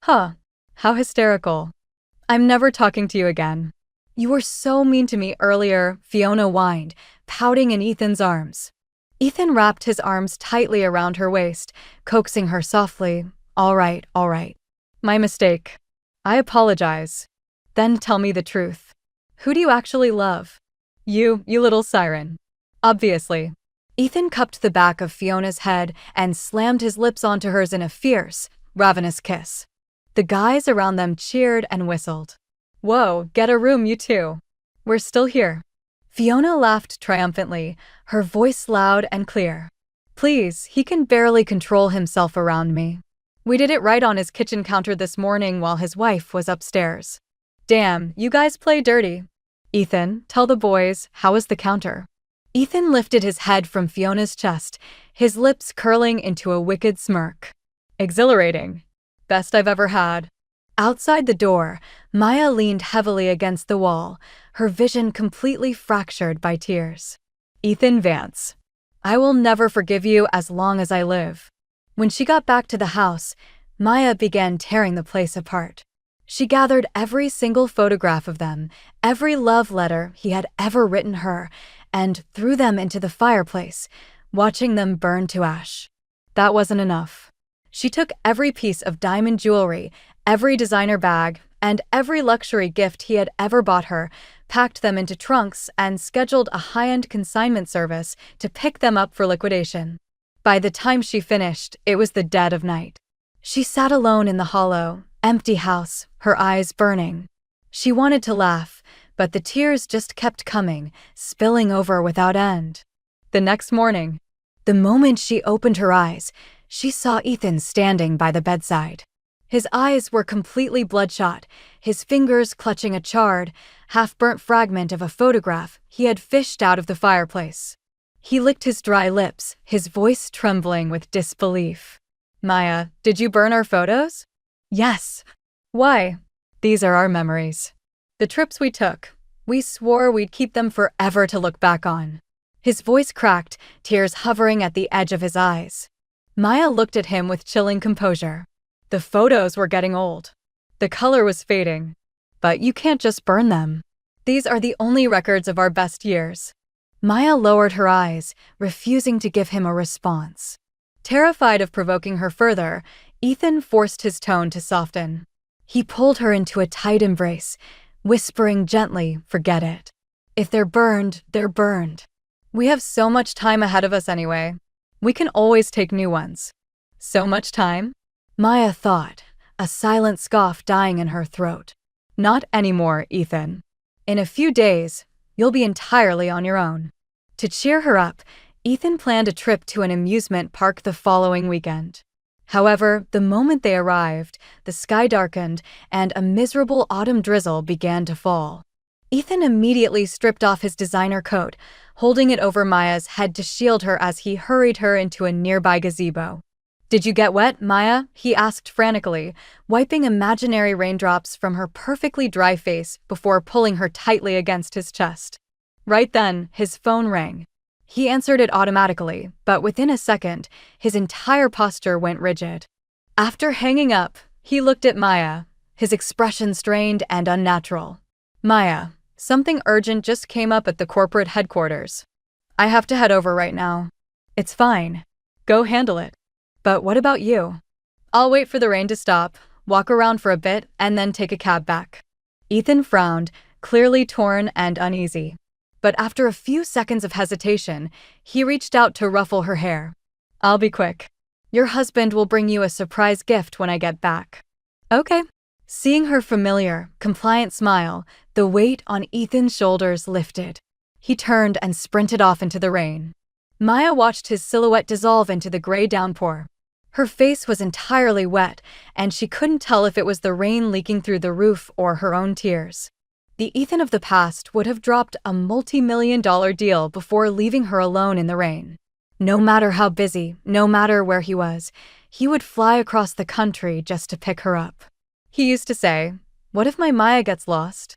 Huh, how hysterical. I'm never talking to you again. You were so mean to me earlier, Fiona whined, pouting in Ethan's arms. Ethan wrapped his arms tightly around her waist, coaxing her softly. All right. My mistake. I apologize. Then tell me the truth. Who do you actually love? You little siren. Obviously. Ethan cupped the back of Fiona's head and slammed his lips onto hers in a fierce, ravenous kiss. The guys around them cheered and whistled. Whoa, get a room, you two. We're still here. Fiona laughed triumphantly, her voice loud and clear. Please, he can barely control himself around me. We did it right on his kitchen counter this morning while his wife was upstairs. Damn, you guys play dirty. Ethan, tell the boys, how is the counter? Ethan lifted his head from Fiona's chest, his lips curling into a wicked smirk. Exhilarating. Best I've ever had. Outside the door, Maya leaned heavily against the wall, her vision completely fractured by tears. Ethan Vance. I will never forgive you as long as I live. When she got back to the house, Maya began tearing the place apart. She gathered every single photograph of them, every love letter he had ever written her, and threw them into the fireplace, watching them burn to ash. That wasn't enough. She took every piece of diamond jewelry, every designer bag, and every luxury gift he had ever bought her, packed them into trunks, and scheduled a high-end consignment service to pick them up for liquidation. By the time she finished, it was the dead of night. She sat alone in the hollow, empty house, her eyes burning. She wanted to laugh, but the tears just kept coming, spilling over without end. The next morning, the moment she opened her eyes, she saw Ethan standing by the bedside. His eyes were completely bloodshot, his fingers clutching a charred, half-burnt fragment of a photograph he had fished out of the fireplace. He licked his dry lips, his voice trembling with disbelief. Maya, did you burn our photos? Yes. Why? These are our memories. The trips we took. We swore we'd keep them forever to look back on. His voice cracked, tears hovering at the edge of his eyes. Maya looked at him with chilling composure. The photos were getting old. The color was fading. But you can't just burn them. These are the only records of our best years. Maya lowered her eyes, refusing to give him a response. Terrified of provoking her further, Ethan forced his tone to soften. He pulled her into a tight embrace, whispering gently, "Forget it. If they're burned, they're burned. We have so much time ahead of us anyway. We can always take new ones." So much time? Maya thought, a silent scoff dying in her throat. Not anymore, Ethan. In a few days, you'll be entirely on your own. To cheer her up, Ethan planned a trip to an amusement park the following weekend. However, the moment they arrived, the sky darkened and a miserable autumn drizzle began to fall. Ethan immediately stripped off his designer coat, holding it over Maya's head to shield her as he hurried her into a nearby gazebo. "Did you get wet, Maya?" he asked frantically, wiping imaginary raindrops from her perfectly dry face before pulling her tightly against his chest. Right then, his phone rang. He answered it automatically, but within a second, his entire posture went rigid. After hanging up, he looked at Maya, his expression strained and unnatural. "Maya, something urgent just came up at the corporate headquarters. I have to head over right now." "It's fine. Go handle it. But what about you?" "I'll wait for the rain to stop, walk around for a bit, and then take a cab back." Ethan frowned, clearly torn and uneasy. But after a few seconds of hesitation, he reached out to ruffle her hair. "I'll be quick. Your husband will bring you a surprise gift when I get back." "Okay." Seeing her familiar, compliant smile, the weight on Ethan's shoulders lifted. He turned and sprinted off into the rain. Maya watched his silhouette dissolve into the gray downpour. Her face was entirely wet, and she couldn't tell if it was the rain leaking through the roof or her own tears. The Ethan of the past would have dropped a multi-million-dollar deal before leaving her alone in the rain. No matter how busy, no matter where he was, he would fly across the country just to pick her up. He used to say, "What if my Maya gets lost?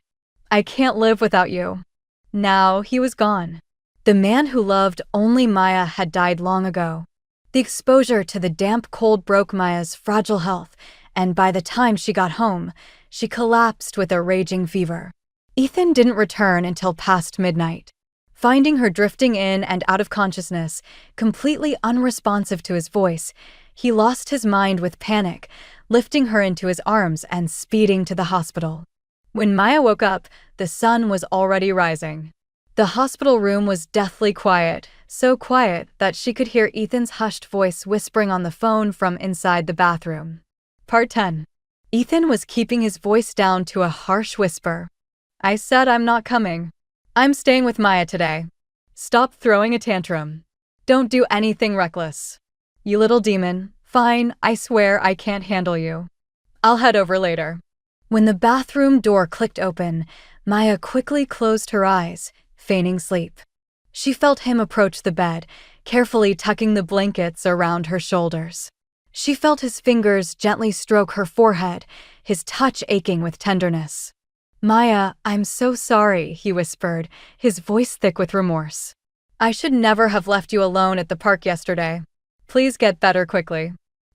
I can't live without you." Now he was gone. The man who loved only Maya had died long ago. The exposure to the damp cold broke Maya's fragile health, and by the time she got home, she collapsed with a raging fever. Ethan didn't return until past midnight. Finding her drifting in and out of consciousness, completely unresponsive to his voice, he lost his mind with panic, lifting her into his arms and speeding to the hospital. When Maya woke up, the sun was already rising. The hospital room was deathly quiet, so quiet that she could hear Ethan's hushed voice whispering on the phone from inside the bathroom. Part 10. Ethan was keeping his voice down to a harsh whisper. "I said I'm not coming. I'm staying with Maya today. Stop throwing a tantrum. Don't do anything reckless. You little demon. Fine, I swear I can't handle you. I'll head over later." When the bathroom door clicked open, Maya quickly closed her eyes, feigning sleep. She felt him approach the bed, carefully tucking the blankets around her shoulders. She felt his fingers gently stroke her forehead, his touch aching with tenderness. "Maya, I'm so sorry," he whispered, his voice thick with remorse. "I should never have left you alone at the park yesterday. Please get better quickly.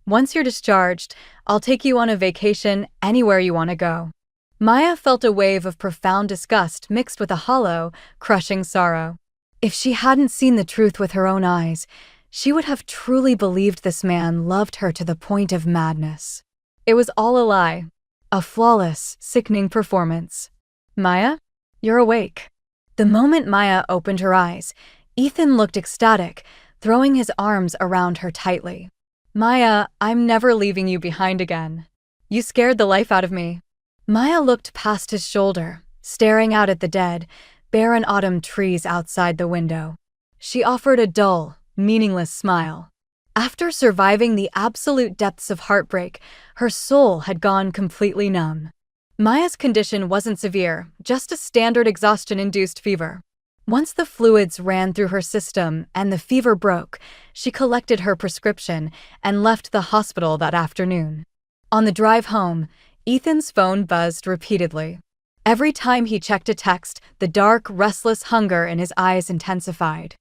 Once you're discharged, I'll take you on a vacation anywhere you want to go." Maya felt a wave of profound disgust mixed with a hollow, crushing sorrow. If she hadn't seen the truth with her own eyes, she would have truly believed this man loved her to the point of madness. It was all a lie. A flawless, sickening performance. "Maya? You're awake." The moment Maya opened her eyes, Ethan looked ecstatic, throwing his arms around her tightly. "Maya, I'm never leaving you behind again. You scared the life out of me." Maya looked past his shoulder, staring out at the dead, barren autumn trees outside the window. She offered a dull, meaningless smile. After surviving the absolute depths of heartbreak, her soul had gone completely numb. Maya's condition wasn't severe, just a standard exhaustion-induced fever. Once the fluids ran through her system and the fever broke, she collected her prescription and left the hospital that afternoon. On the drive home, Ethan's phone buzzed repeatedly. Every time he checked a text, the dark, restless hunger in his eyes intensified.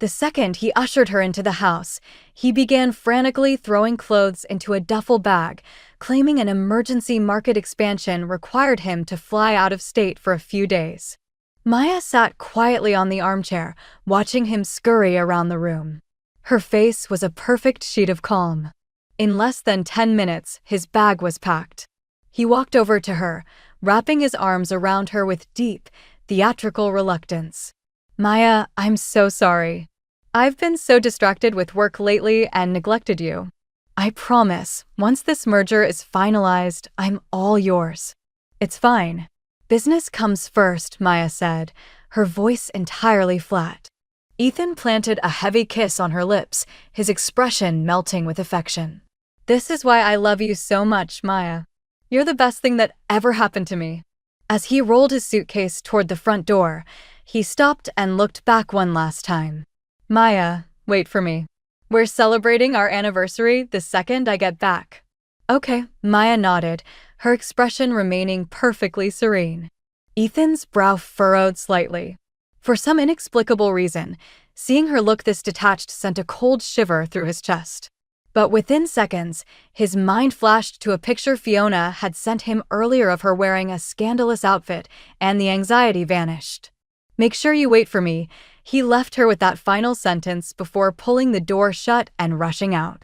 The second he ushered her into the house, he began frantically throwing clothes into a duffel bag, claiming an emergency market expansion required him to fly out of state for a few days. Maya sat quietly on the armchair, watching him scurry around the room. Her face was a perfect sheet of calm. In less than 10 minutes, his bag was packed. He walked over to her, wrapping his arms around her with deep, theatrical reluctance. "Maya, I'm so sorry. I've been so distracted with work lately and neglected you. I promise, once this merger is finalized, I'm all yours." "It's fine. Business comes first," Maya said, her voice entirely flat. Ethan planted a heavy kiss on her lips, his expression melting with affection. "This is why I love you so much, Maya. You're the best thing that ever happened to me." As he rolled his suitcase toward the front door, he stopped and looked back one last time. "Maya, wait for me. We're celebrating our anniversary the second I get back." "Okay," Maya nodded, her expression remaining perfectly serene. Ethan's brow furrowed slightly. For some inexplicable reason, seeing her look this detached sent a cold shiver through his chest. But within seconds, his mind flashed to a picture Fiona had sent him earlier of her wearing a scandalous outfit, and the anxiety vanished. "Make sure you wait for me," he left her with that final sentence before pulling the door shut and rushing out.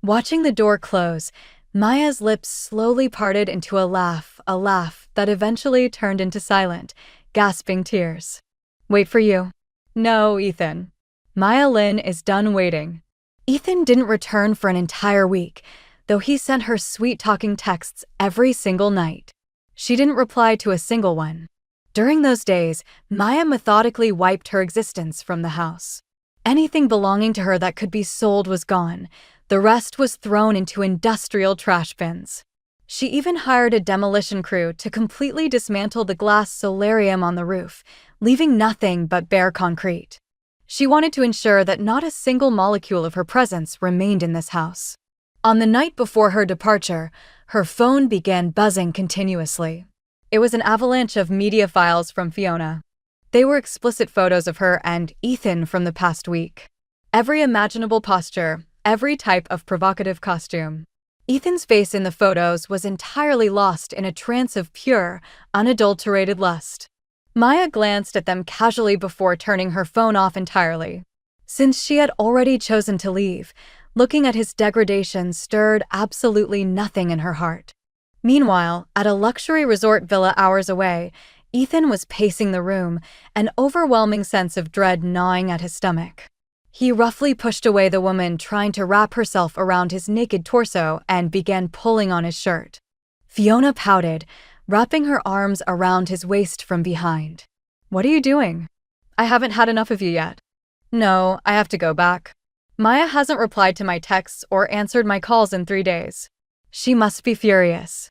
Watching the door close, Maya's lips slowly parted into a laugh that eventually turned into silent, gasping tears. "Wait for you." "No, Ethan. Maya Lin is done waiting." Ethan didn't return for an entire week, though he sent her sweet-talking texts every single night. She didn't reply to a single one. During those days, Maya methodically wiped her existence from the house. Anything belonging to her that could be sold was gone. The rest was thrown into industrial trash bins. She even hired a demolition crew to completely dismantle the glass solarium on the roof, leaving nothing but bare concrete. She wanted to ensure that not a single molecule of her presence remained in this house. On the night before her departure, her phone began buzzing continuously. It was an avalanche of media files from Fiona. They were explicit photos of her and Ethan from the past week. Every imaginable posture, every type of provocative costume. Ethan's face in the photos was entirely lost in a trance of pure, unadulterated lust. Maya glanced at them casually before turning her phone off entirely. Since she had already chosen to leave, looking at his degradation stirred absolutely nothing in her heart. Meanwhile, at a luxury resort villa hours away, Ethan was pacing the room, an overwhelming sense of dread gnawing at his stomach. He roughly pushed away the woman trying to wrap herself around his naked torso and began pulling on his shirt. Fiona pouted, wrapping her arms around his waist from behind. "What are you doing? I haven't had enough of you yet." "No, I have to go back. Maya hasn't replied to my texts or answered my calls in 3 days. She must be furious."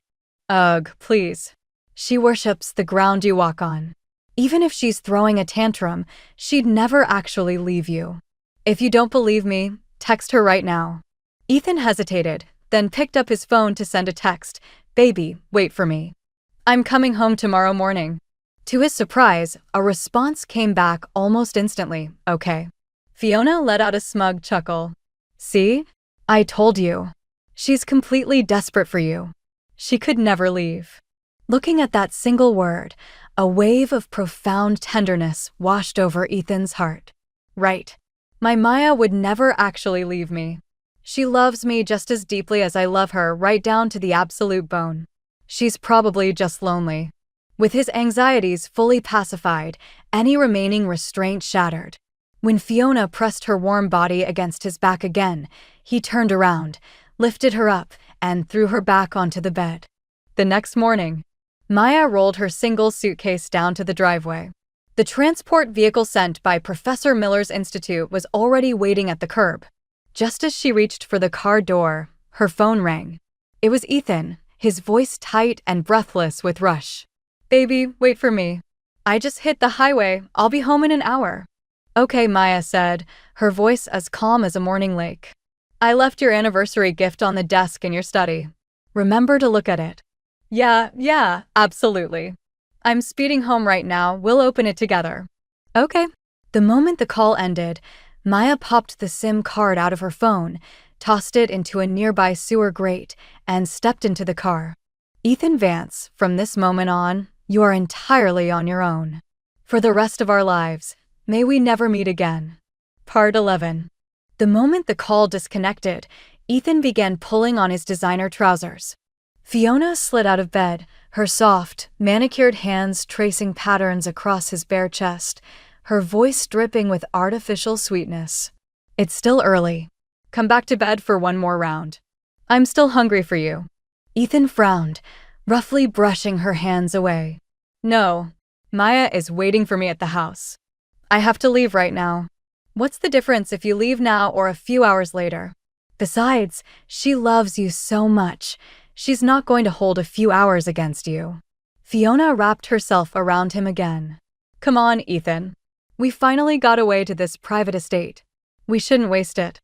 "Ugh, please. She worships the ground you walk on. Even if she's throwing a tantrum, she'd never actually leave you. If you don't believe me, text her right now." Ethan hesitated, then picked up his phone to send a text. "Baby, wait for me. I'm coming home tomorrow morning." To his surprise, a response came back almost instantly. "Okay." Fiona let out a smug chuckle. "See? I told you. She's completely desperate for you. She could never leave." Looking at that single word, a wave of profound tenderness washed over Ethan's heart. Right. My Maya would never actually leave me. She loves me just as deeply as I love her, right down to the absolute bone. She's probably just lonely. With his anxieties fully pacified, any remaining restraint shattered. When Fiona pressed her warm body against his back again, he turned around, lifted her up, and threw her back onto the bed. The next morning, Maya rolled her single suitcase down to the driveway. The transport vehicle sent by Professor Miller's Institute was already waiting at the curb. Just as she reached for the car door, her phone rang. It was Ethan, his voice tight and breathless with rush. "Baby, wait for me. I just hit the highway. I'll be home in an hour." "Okay," Maya said, her voice as calm as a morning lake. "I left your anniversary gift on the desk in your study. Remember to look at it." Yeah, absolutely. I'm speeding home right now. We'll open it together." "Okay." The moment the call ended, Maya popped the SIM card out of her phone, tossed it into a nearby sewer grate, and stepped into the car. "Ethan Vance, from this moment on, you are entirely on your own. For the rest of our lives, may we never meet again." Part 11. The moment the call disconnected, Ethan began pulling on his designer trousers. Fiona slid out of bed, her soft, manicured hands tracing patterns across his bare chest, her voice dripping with artificial sweetness. "It's still early. Come back to bed for one more round. I'm still hungry for you." Ethan frowned, roughly brushing her hands away. "No, Maya is waiting for me at the house. I have to leave right now. What's the difference if you leave now or a few hours later? Besides, she loves you so much. She's not going to hold a few hours against you." Fiona wrapped herself around him again. "Come on, Ethan. We finally got away to this private estate. We shouldn't waste it.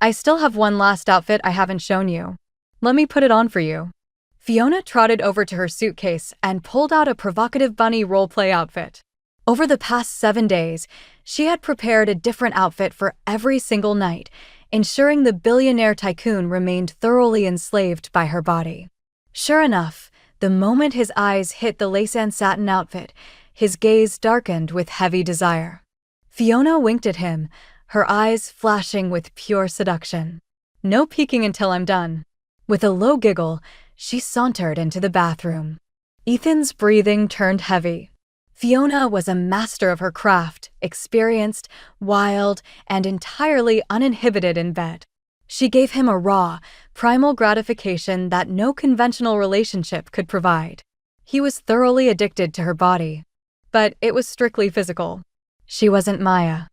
I still have one last outfit I haven't shown you. Let me put it on for you." Fiona trotted over to her suitcase and pulled out a provocative bunny roleplay outfit. Over the past 7 days, she had prepared a different outfit for every single night, ensuring the billionaire tycoon remained thoroughly enslaved by her body. Sure enough, the moment his eyes hit the lace and satin outfit, his gaze darkened with heavy desire. Fiona winked at him, her eyes flashing with pure seduction. "No peeking until I'm done." With a low giggle, she sauntered into the bathroom. Ethan's breathing turned heavy. Fiona was a master of her craft, experienced, wild, and entirely uninhibited in bed. She gave him a raw, primal gratification that no conventional relationship could provide. He was thoroughly addicted to her body. But it was strictly physical. She wasn't Maya.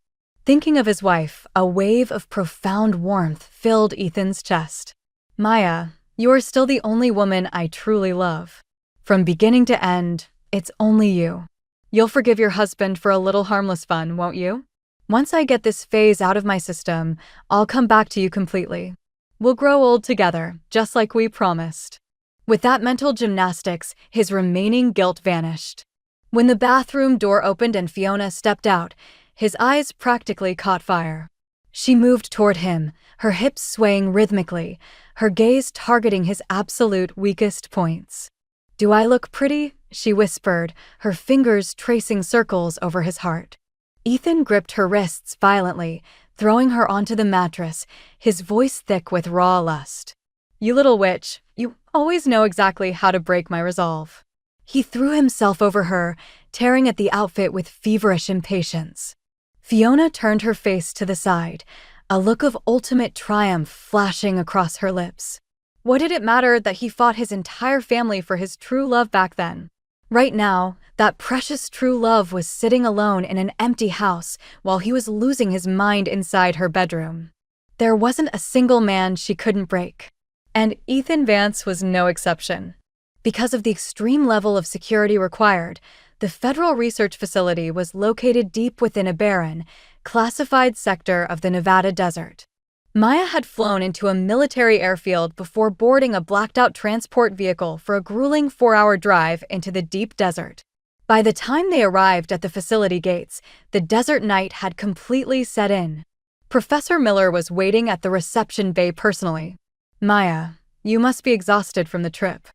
Thinking of his wife, a wave of profound warmth filled Ethan's chest. "Maya, you are still the only woman I truly love. From beginning to end, it's only you. You'll forgive your husband for a little harmless fun, won't you? Once I get this phase out of my system, I'll come back to you completely. We'll grow old together, just like we promised." With that mental gymnastics, his remaining guilt vanished. When the bathroom door opened and Fiona stepped out, his eyes practically caught fire. She moved toward him, her hips swaying rhythmically, her gaze targeting his absolute weakest points. "Do I look pretty?" she whispered, her fingers tracing circles over his heart. Ethan gripped her wrists violently, throwing her onto the mattress, his voice thick with raw lust. "You little witch, you always know exactly how to break my resolve." He threw himself over her, tearing at the outfit with feverish impatience. Fiona turned her face to the side, a look of ultimate triumph flashing across her lips. What did it matter that he fought his entire family for his true love back then? Right now, that precious true love was sitting alone in an empty house while he was losing his mind inside her bedroom. There wasn't a single man she couldn't break. And Ethan Vance was no exception. Because of the extreme level of security required, the federal research facility was located deep within a barren, classified sector of the Nevada desert. Maya had flown into a military airfield before boarding a blacked-out transport vehicle for a grueling 4-hour drive into the deep desert. By the time they arrived at the facility gates, the desert night had completely set in. Professor Miller was waiting at the reception bay personally. "Maya, you must be exhausted from the trip."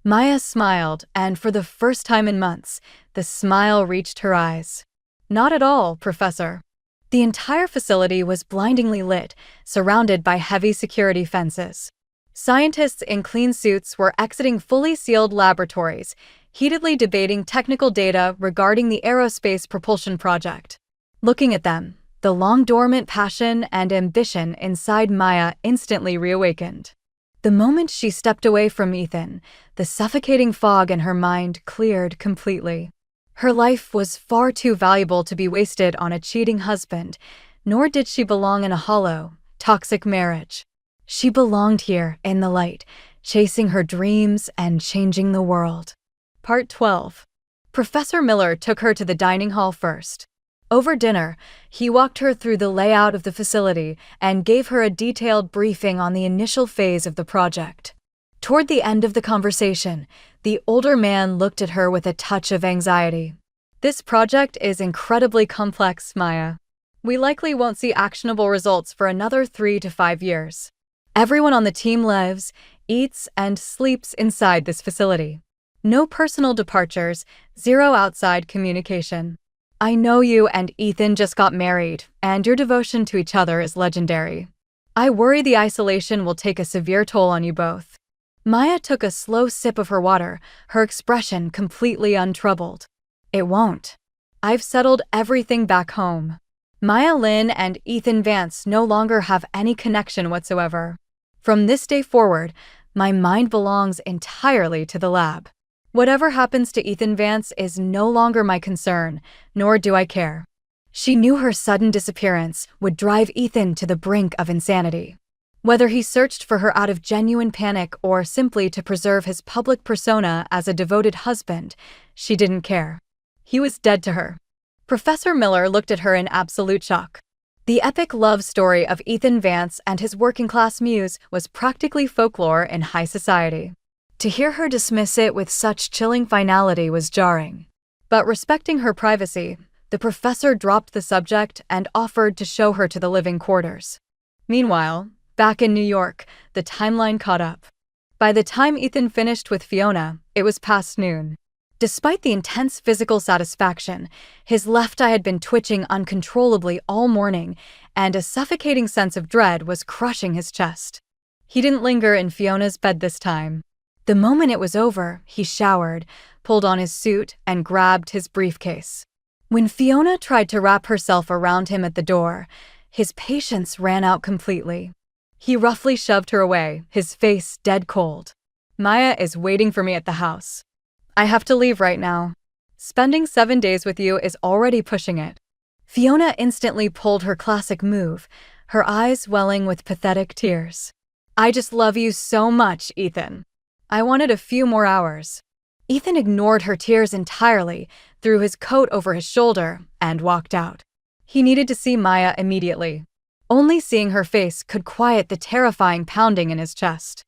Maya smiled, and for the first time in months, the smile reached her eyes. "Not at all, Professor." The entire facility was blindingly lit, surrounded by heavy security fences. Scientists in clean suits were exiting fully sealed laboratories, heatedly debating technical data regarding the aerospace propulsion project. Looking at them, the long-dormant passion and ambition inside Maya instantly reawakened. The moment she stepped away from Ethan, the suffocating fog in her mind cleared completely. Her life was far too valuable to be wasted on a cheating husband, nor did she belong in a hollow, toxic marriage. She belonged here in the light, chasing her dreams and changing the world. Part 12. Professor Miller took her to the dining hall first. Over dinner, he walked her through the layout of the facility and gave her a detailed briefing on the initial phase of the project. Toward the end of the conversation, the older man looked at her with a touch of anxiety. "This project is incredibly complex, Maya. We likely won't see actionable results for another 3 to 5 years. Everyone on the team lives, eats, and sleeps inside this facility. No personal departures, zero outside communication. I know you and Ethan just got married, and your devotion to each other is legendary. I worry the isolation will take a severe toll on you both." Maya took a slow sip of her water, her expression completely untroubled. "It won't. I've settled everything back home. Maya Lin and Ethan Vance no longer have any connection whatsoever. From this day forward, my mind belongs entirely to the lab. Whatever happens to Ethan Vance is no longer my concern, nor do I care." She knew her sudden disappearance would drive Ethan to the brink of insanity. Whether he searched for her out of genuine panic or simply to preserve his public persona as a devoted husband, she didn't care. He was dead to her. Professor Miller looked at her in absolute shock. The epic love story of Ethan Vance and his working-class muse was practically folklore in high society. To hear her dismiss it with such chilling finality was jarring. But respecting her privacy, the professor dropped the subject and offered to show her to the living quarters. Meanwhile, back in New York, the timeline caught up. By the time Ethan finished with Fiona, it was past noon. Despite the intense physical satisfaction, his left eye had been twitching uncontrollably all morning, and a suffocating sense of dread was crushing his chest. He didn't linger in Fiona's bed this time. The moment it was over, he showered, pulled on his suit, and grabbed his briefcase. When Fiona tried to wrap herself around him at the door, his patience ran out completely. He roughly shoved her away, his face dead cold. "Maya is waiting for me at the house. I have to leave right now. Spending 7 days with you is already pushing it." Fiona instantly pulled her classic move, her eyes welling with pathetic tears. "I just love you so much, Ethan. I wanted a few more hours." Ethan ignored her tears entirely, threw his coat over his shoulder, and walked out. He needed to see Maya immediately. Only seeing her face could quiet the terrifying pounding in his chest.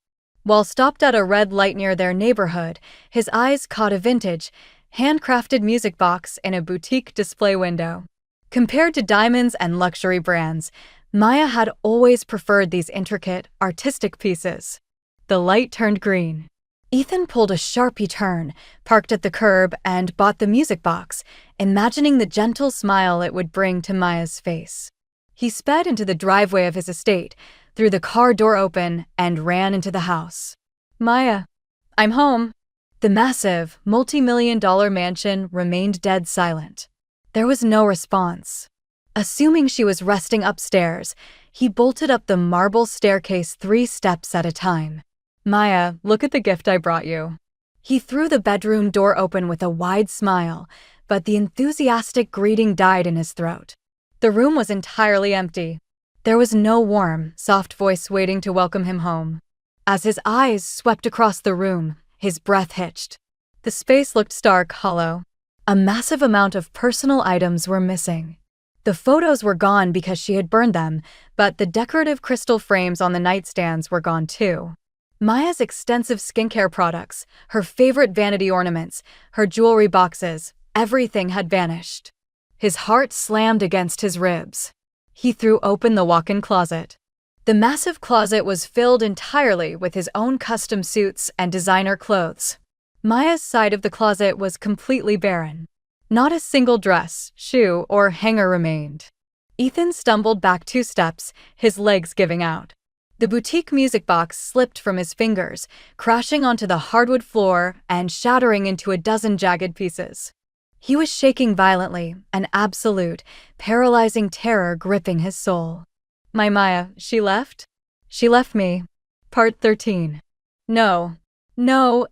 While stopped at a red light near their neighborhood, his eyes caught a vintage, handcrafted music box in a boutique display window. Compared to diamonds and luxury brands, Maya had always preferred these intricate, artistic pieces. The light turned green. Ethan pulled a sharp U-turn, parked at the curb, and bought the music box, imagining the gentle smile it would bring to Maya's face. He sped into the driveway of his estate, threw the car door open, and ran into the house. "Maya, I'm home." The massive, multi-million-dollar mansion remained dead silent. There was no response. Assuming she was resting upstairs, he bolted up the marble staircase 3 steps at a time. "Maya, look at the gift I brought you." He threw the bedroom door open with a wide smile, but the enthusiastic greeting died in his throat. The room was entirely empty. There was no warm, soft voice waiting to welcome him home. As his eyes swept across the room, his breath hitched. The space looked stark, hollow. A massive amount of personal items were missing. The photos were gone because she had burned them, but the decorative crystal frames on the nightstands were gone too. Maya's extensive skincare products, her favorite vanity ornaments, her jewelry boxes, everything had vanished. His heart slammed against his ribs. He threw open the walk-in closet. The massive closet was filled entirely with his own custom suits and designer clothes. Maya's side of the closet was completely barren. Not a single dress, shoe, or hanger remained. Ethan stumbled back 2 steps, his legs giving out. The boutique music box slipped from his fingers, crashing onto the hardwood floor and shattering into a dozen jagged pieces. He was shaking violently, an absolute, paralyzing terror gripping his soul. My Maya, she left? She left me. Part 13. No,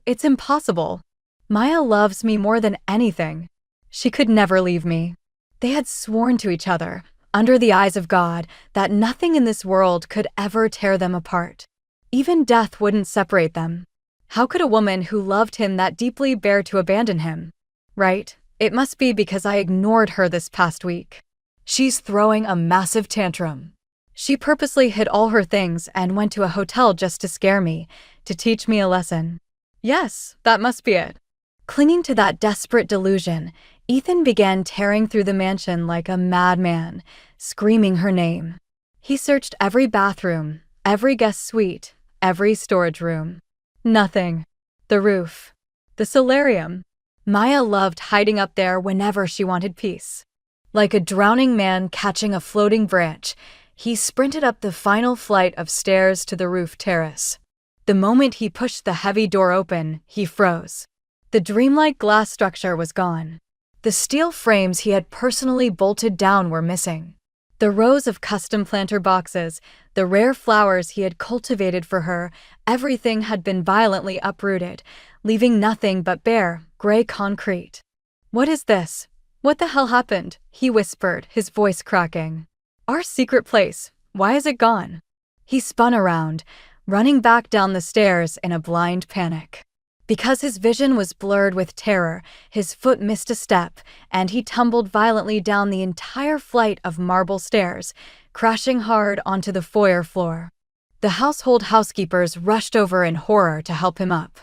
it's impossible. Maya loves me more than anything. She could never leave me. They had sworn to each other, under the eyes of God, that nothing in this world could ever tear them apart. Even death wouldn't separate them. How could a woman who loved him that deeply bear to abandon him? Right? It must be because I ignored her this past week. She's throwing a massive tantrum. She purposely hid all her things and went to a hotel just to scare me, to teach me a lesson. Yes, that must be it. Clinging to that desperate delusion, Ethan began tearing through the mansion like a madman, screaming her name. He searched every bathroom, every guest suite, every storage room. Nothing. The roof. The solarium. Maya loved hiding up there whenever she wanted peace. Like a drowning man catching a floating branch, he sprinted up the final flight of stairs to the roof terrace. The moment he pushed the heavy door open, he froze. The dreamlike glass structure was gone. The steel frames he had personally bolted down were missing. The rows of custom planter boxes, the rare flowers he had cultivated for her, everything had been violently uprooted, leaving nothing but bare, gray concrete. What is this? What the hell happened? He whispered, his voice cracking. Our secret place. Why is it gone? He spun around, running back down the stairs in a blind panic. Because his vision was blurred with terror, his foot missed a step, and he tumbled violently down the entire flight of marble stairs, crashing hard onto the foyer floor. The household housekeepers rushed over in horror to help him up.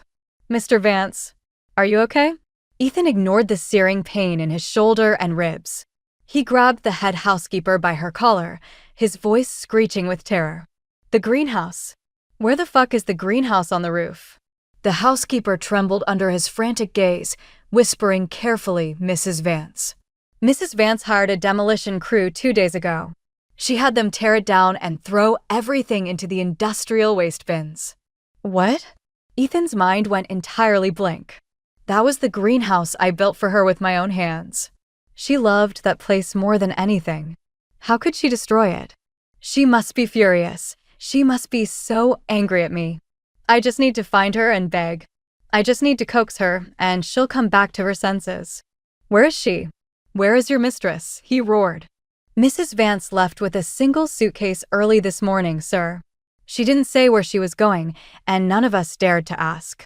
Mr. Vance, are you okay? Ethan ignored the searing pain in his shoulder and ribs. He grabbed the head housekeeper by her collar, his voice screeching with terror. The greenhouse. Where the fuck is the greenhouse on the roof? The housekeeper trembled under his frantic gaze, whispering carefully, Mrs. Vance. Mrs. Vance hired a demolition crew 2 days ago. She had them tear it down and throw everything into the industrial waste bins. What? Ethan's mind went entirely blank. That was the greenhouse I built for her with my own hands. She loved that place more than anything. How could she destroy it? She must be furious. She must be so angry at me. I just need to find her and beg. I just need to coax her, and she'll come back to her senses. Where is she? Where is your mistress? He roared. Mrs. Vance left with a single suitcase early this morning, sir. She didn't say where she was going, and none of us dared to ask.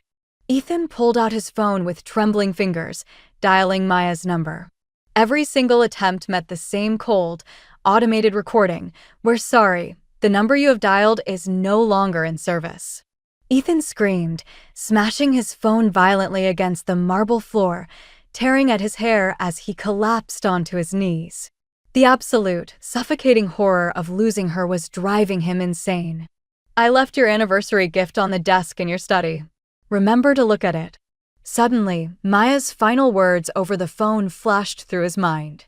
Ethan pulled out his phone with trembling fingers, dialing Maya's number. Every single attempt met the same cold, automated recording. We're sorry. The number you have dialed is no longer in service. Ethan screamed, smashing his phone violently against the marble floor, tearing at his hair as he collapsed onto his knees. The absolute, suffocating horror of losing her was driving him insane. I left your anniversary gift on the desk in your study. Remember to look at it. Suddenly, Maya's final words over the phone flashed through his mind.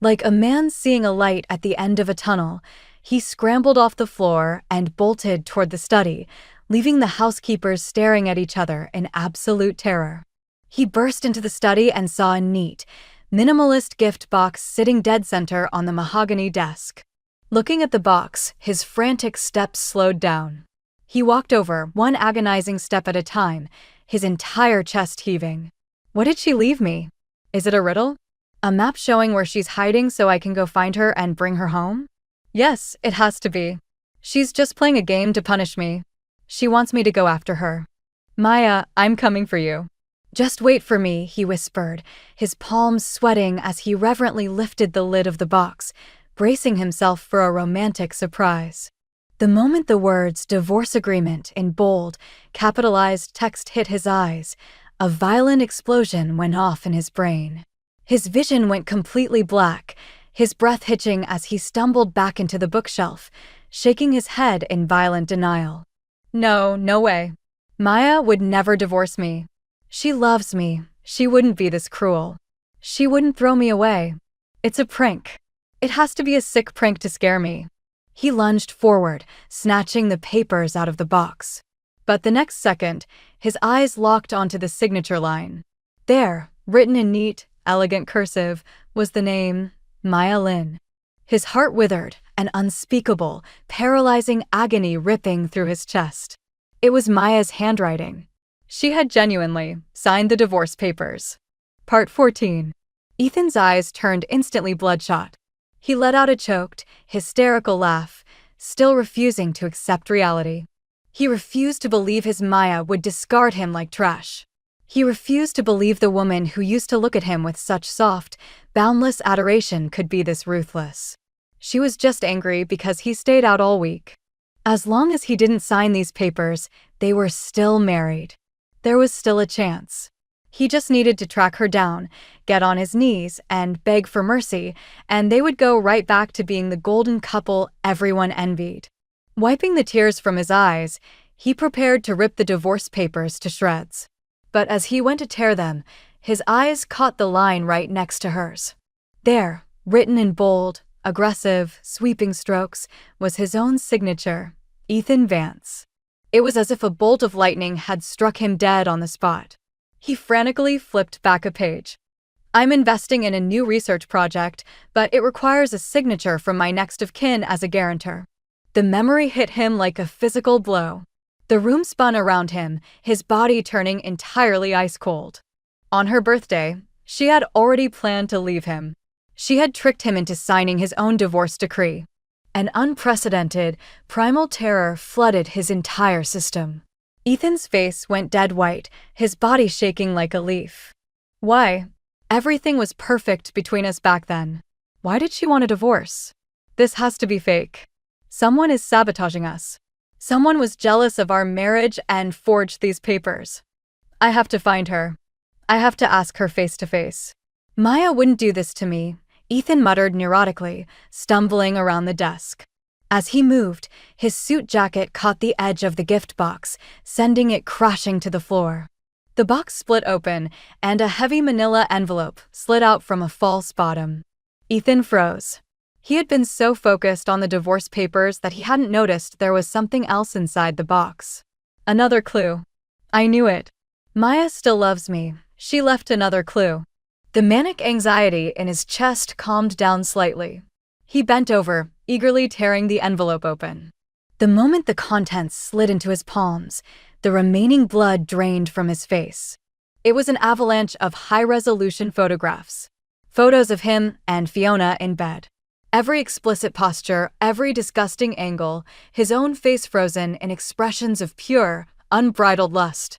Like a man seeing a light at the end of a tunnel, he scrambled off the floor and bolted toward the study, leaving the housekeepers staring at each other in absolute terror. He burst into the study and saw a neat, minimalist gift box sitting dead center on the mahogany desk. Looking at the box, his frantic steps slowed down. He walked over, one agonizing step at a time, his entire chest heaving. What did she leave me? Is it a riddle? A map showing where she's hiding so I can go find her and bring her home? Yes, it has to be. She's just playing a game to punish me. She wants me to go after her. Maya, I'm coming for you. Just wait for me, he whispered, his palms sweating as he reverently lifted the lid of the box, bracing himself for a romantic surprise. The moment the words "divorce agreement" in bold, capitalized text hit his eyes, a violent explosion went off in his brain. His vision went completely black, his breath hitching as he stumbled back into the bookshelf, shaking his head in violent denial. No, no way. Maya would never divorce me. She loves me. She wouldn't be this cruel. She wouldn't throw me away. It's a prank. It has to be a sick prank to scare me. He lunged forward, snatching the papers out of the box. But the next second, his eyes locked onto the signature line. There, written in neat, elegant cursive, was the name Maya Lin. His heart withered, an unspeakable, paralyzing agony ripping through his chest. It was Maya's handwriting. She had genuinely signed the divorce papers. Part 14. Ethan's eyes turned instantly bloodshot. He let out a choked, hysterical laugh, still refusing to accept reality. He refused to believe his Maya would discard him like trash. He refused to believe the woman who used to look at him with such soft, boundless adoration could be this ruthless. She was just angry because he stayed out all week. As long as he didn't sign these papers, they were still married. There was still a chance. He just needed to track her down, get on his knees, and beg for mercy, and they would go right back to being the golden couple everyone envied. Wiping the tears from his eyes, he prepared to rip the divorce papers to shreds. But as he went to tear them, his eyes caught the line right next to hers. There, written in bold, aggressive, sweeping strokes, was his own signature, Ethan Vance. It was as if a bolt of lightning had struck him dead on the spot. He frantically flipped back a page. I'm investing in a new research project, but it requires a signature from my next of kin as a guarantor. The memory hit him like a physical blow. The room spun around him, his body turning entirely ice-cold. On her birthday, she had already planned to leave him. She had tricked him into signing his own divorce decree. An unprecedented, primal terror flooded his entire system. Ethan's face went dead white, his body shaking like a leaf. Why? Everything was perfect between us back then. Why did she want a divorce? This has to be fake. Someone is sabotaging us. Someone was jealous of our marriage and forged these papers. I have to find her. I have to ask her face to face. Maya wouldn't do this to me, Ethan muttered neurotically, stumbling around the desk. As he moved, his suit jacket caught the edge of the gift box, sending it crashing to the floor. The box split open, and a heavy manila envelope slid out from a false bottom. Ethan froze. He had been so focused on the divorce papers that he hadn't noticed there was something else inside the box. Another clue. I knew it. Maya still loves me. She left another clue. The manic anxiety in his chest calmed down slightly. He bent over, eagerly tearing the envelope open. The moment the contents slid into his palms, the remaining blood drained from his face. It was an avalanche of high-resolution photographs. Photos of him and Fiona in bed. Every explicit posture, every disgusting angle, his own face frozen in expressions of pure, unbridled lust.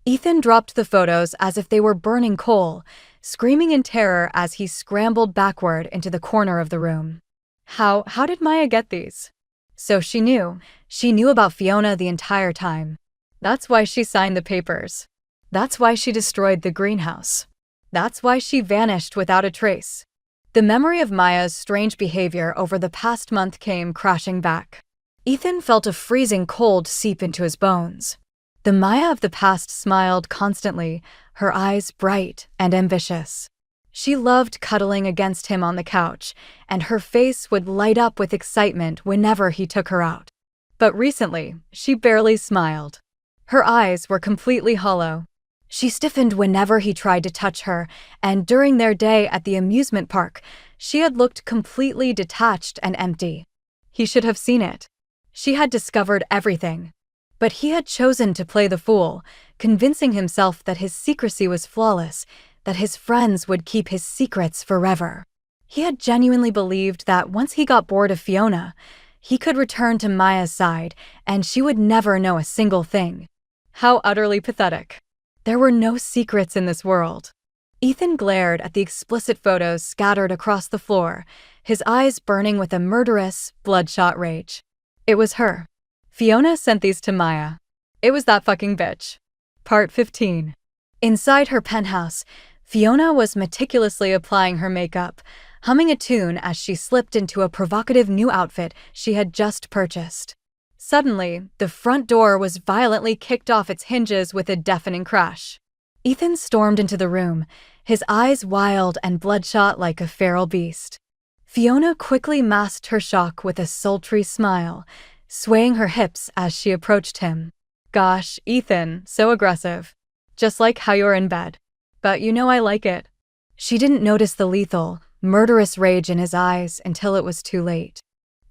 Ethan dropped the photos as if they were burning coal, screaming in terror as he scrambled backward into the corner of the room. How did Maya get these? So she knew. She knew about Fiona the entire time. That's why she signed the papers. That's why she destroyed the greenhouse. That's why she vanished without a trace. The memory of Maya's strange behavior over the past month came crashing back. Ethan felt a freezing cold seep into his bones. The Maya of the past smiled constantly, her eyes bright and ambitious. She loved cuddling against him on the couch, and her face would light up with excitement whenever he took her out. But recently, she barely smiled. Her eyes were completely hollow. She stiffened whenever he tried to touch her, and during their day at the amusement park, she had looked completely detached and empty. He should have seen it. She had discovered everything. But he had chosen to play the fool, convincing himself that his secrecy was flawless, that his friends would keep his secrets forever. He had genuinely believed that once he got bored of Fiona, he could return to Maya's side, and she would never know a single thing. How utterly pathetic. There were no secrets in this world. Ethan glared at the explicit photos scattered across the floor, his eyes burning with a murderous, bloodshot rage. It was her. Fiona sent these to Maya. It was that fucking bitch. Part 15. Inside her penthouse, Fiona was meticulously applying her makeup, humming a tune as she slipped into a provocative new outfit she had just purchased. Suddenly, the front door was violently kicked off its hinges with a deafening crash. Ethan stormed into the room, his eyes wild and bloodshot like a feral beast. Fiona quickly masked her shock with a sultry smile, swaying her hips as she approached him. Gosh, Ethan, so aggressive. Just like how you're in bed. But you know I like it. She didn't notice the lethal, murderous rage in his eyes until it was too late.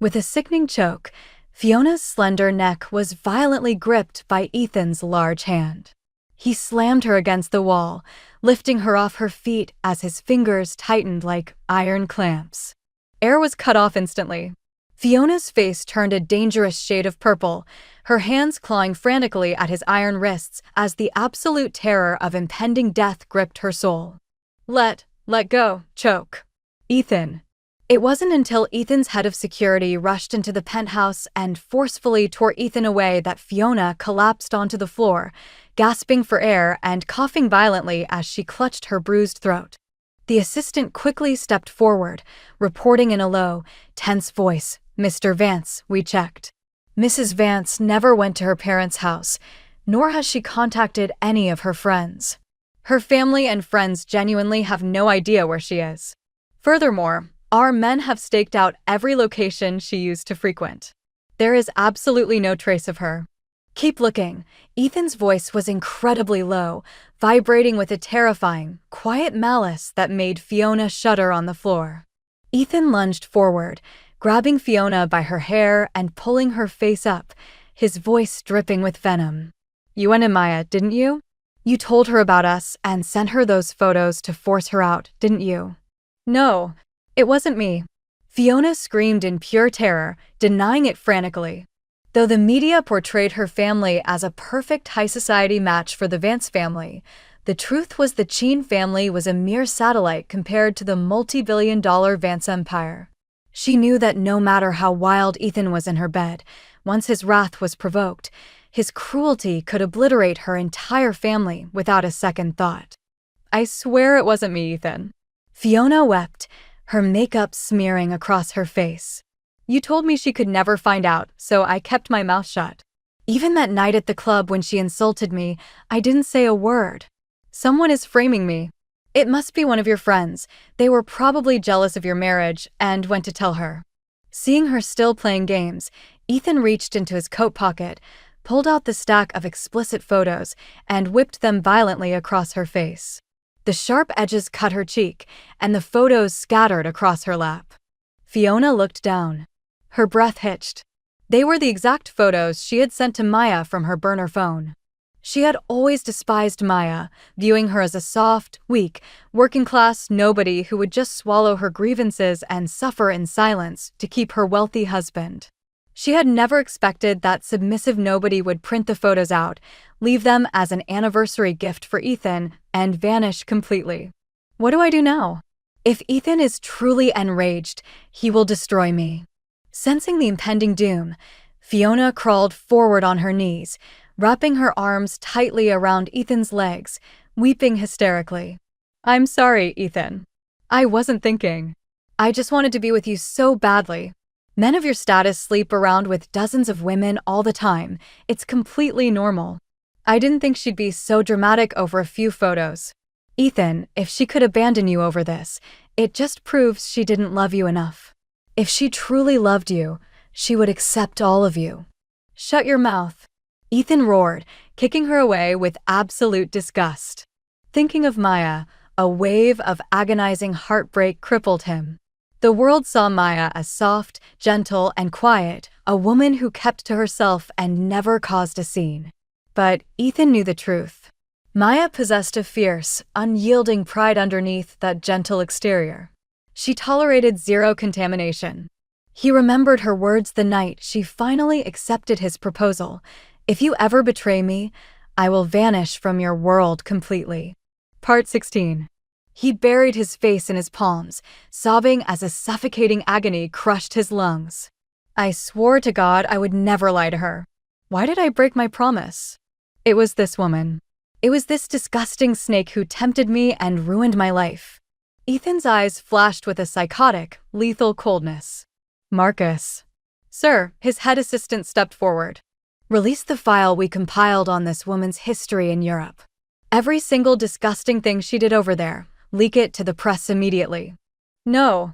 With a sickening choke, Fiona's slender neck was violently gripped by Ethan's large hand. He slammed her against the wall, lifting her off her feet as his fingers tightened like iron clamps. Air was cut off instantly. Fiona's face turned a dangerous shade of purple, her hands clawing frantically at his iron wrists as the absolute terror of impending death gripped her soul. Let go, choke. Ethan. It wasn't until Ethan's head of security rushed into the penthouse and forcefully tore Ethan away that Fiona collapsed onto the floor, gasping for air and coughing violently as she clutched her bruised throat. The assistant quickly stepped forward, reporting in a low, tense voice, "Mr. Vance, we checked." Mrs. Vance never went to her parents' house, nor has she contacted any of her friends. Her family and friends genuinely have no idea where she is. Furthermore, our men have staked out every location she used to frequent. There is absolutely no trace of her. Keep looking. Ethan's voice was incredibly low, vibrating with a terrifying, quiet malice that made Fiona shudder on the floor. Ethan lunged forward, grabbing Fiona by her hair and pulling her face up, his voice dripping with venom. You went to Maya, didn't you? You told her about us and sent her those photos to force her out, didn't you? No. It wasn't me. Fiona screamed in pure terror, denying it frantically. Though the media portrayed her family as a perfect high society match for the Vance family, the truth was the Cheen family was a mere satellite compared to the multi-billion-dollar Vance empire. She knew that no matter how wild Ethan was in her bed, once his wrath was provoked, his cruelty could obliterate her entire family without a second thought. I swear it wasn't me, Ethan. Fiona wept, her makeup smearing across her face. You told me she could never find out, so I kept my mouth shut. Even that night at the club when she insulted me, I didn't say a word. Someone is framing me. It must be one of your friends. They were probably jealous of your marriage and went to tell her. Seeing her still playing games, Ethan reached into his coat pocket, pulled out the stack of explicit photos, and whipped them violently across her face. The sharp edges cut her cheek, and the photos scattered across her lap. Fiona looked down. Her breath hitched. They were the exact photos she had sent to Maya from her burner phone. She had always despised Maya, viewing her as a soft, weak, working-class nobody who would just swallow her grievances and suffer in silence to keep her wealthy husband. She had never expected that submissive nobody would print the photos out, leave them as an anniversary gift for Ethan, and vanish completely. What do I do now? If Ethan is truly enraged, he will destroy me. Sensing the impending doom, Fiona crawled forward on her knees, wrapping her arms tightly around Ethan's legs, weeping hysterically. I'm sorry, Ethan. I wasn't thinking. I just wanted to be with you so badly. Men of your status sleep around with dozens of women all the time. It's completely normal. I didn't think she'd be so dramatic over a few photos. Ethan, if she could abandon you over this, it just proves she didn't love you enough. If she truly loved you, she would accept all of you. Shut your mouth. Ethan roared, kicking her away with absolute disgust. Thinking of Maya, a wave of agonizing heartbreak crippled him. The world saw Maya as soft, gentle, and quiet, a woman who kept to herself and never caused a scene. But Ethan knew the truth. Maya possessed a fierce, unyielding pride underneath that gentle exterior. She tolerated zero contamination. He remembered her words the night she finally accepted his proposal. If you ever betray me, I will vanish from your world completely. Part 16. He buried his face in his palms, sobbing as a suffocating agony crushed his lungs. I swore to God I would never lie to her. Why did I break my promise? It was this woman. It was this disgusting snake who tempted me and ruined my life. Ethan's eyes flashed with a psychotic, lethal coldness. Marcus. Sir, his head assistant stepped forward. Release the file we compiled on this woman's history in Europe. Every single disgusting thing she did over there. Leak it to the press immediately. No,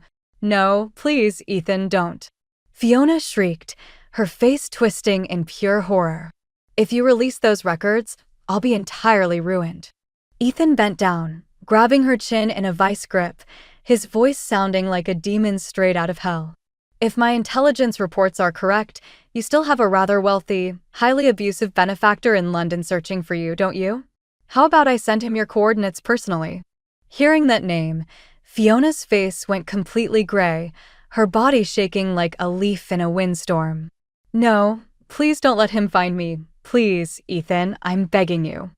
please, Ethan, don't. Fiona shrieked, her face twisting in pure horror. If you release those records, I'll be entirely ruined. Ethan bent down, grabbing her chin in a vice grip, his voice sounding like a demon straight out of hell. If my intelligence reports are correct, you still have a rather wealthy, highly abusive benefactor in London searching for you, don't you? How about I send him your coordinates personally? Hearing that name, Fiona's face went completely gray, her body shaking like a leaf in a windstorm. No, please don't let him find me. Please, Ethan, I'm begging you.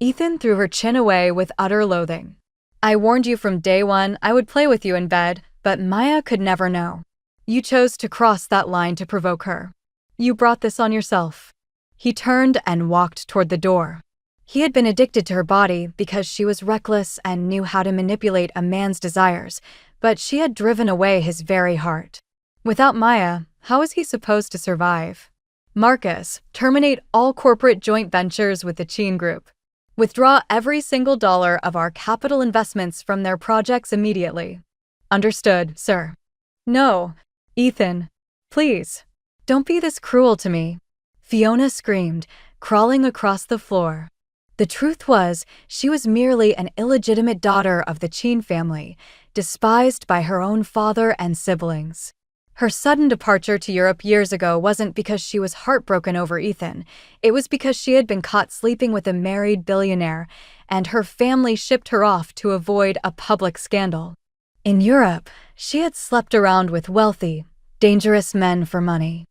Ethan threw her chin away with utter loathing. I warned you from day one I would play with you in bed, but Maya could never know. You chose to cross that line to provoke her. You brought this on yourself. He turned and walked toward the door. He had been addicted to her body because she was reckless and knew how to manipulate a man's desires, but she had driven away his very heart. Without Maya, how was he supposed to survive? Marcus, terminate all corporate joint ventures with the Cheen Group. Withdraw every single dollar of our capital investments from their projects immediately. Understood, sir. No, Ethan, please, don't be this cruel to me. Fiona screamed, crawling across the floor. The truth was, she was merely an illegitimate daughter of the Cheen family, despised by her own father and siblings. Her sudden departure to Europe years ago wasn't because she was heartbroken over Ethan. It was because she had been caught sleeping with a married billionaire, and her family shipped her off to avoid a public scandal. In Europe, she had slept around with wealthy, dangerous men for money.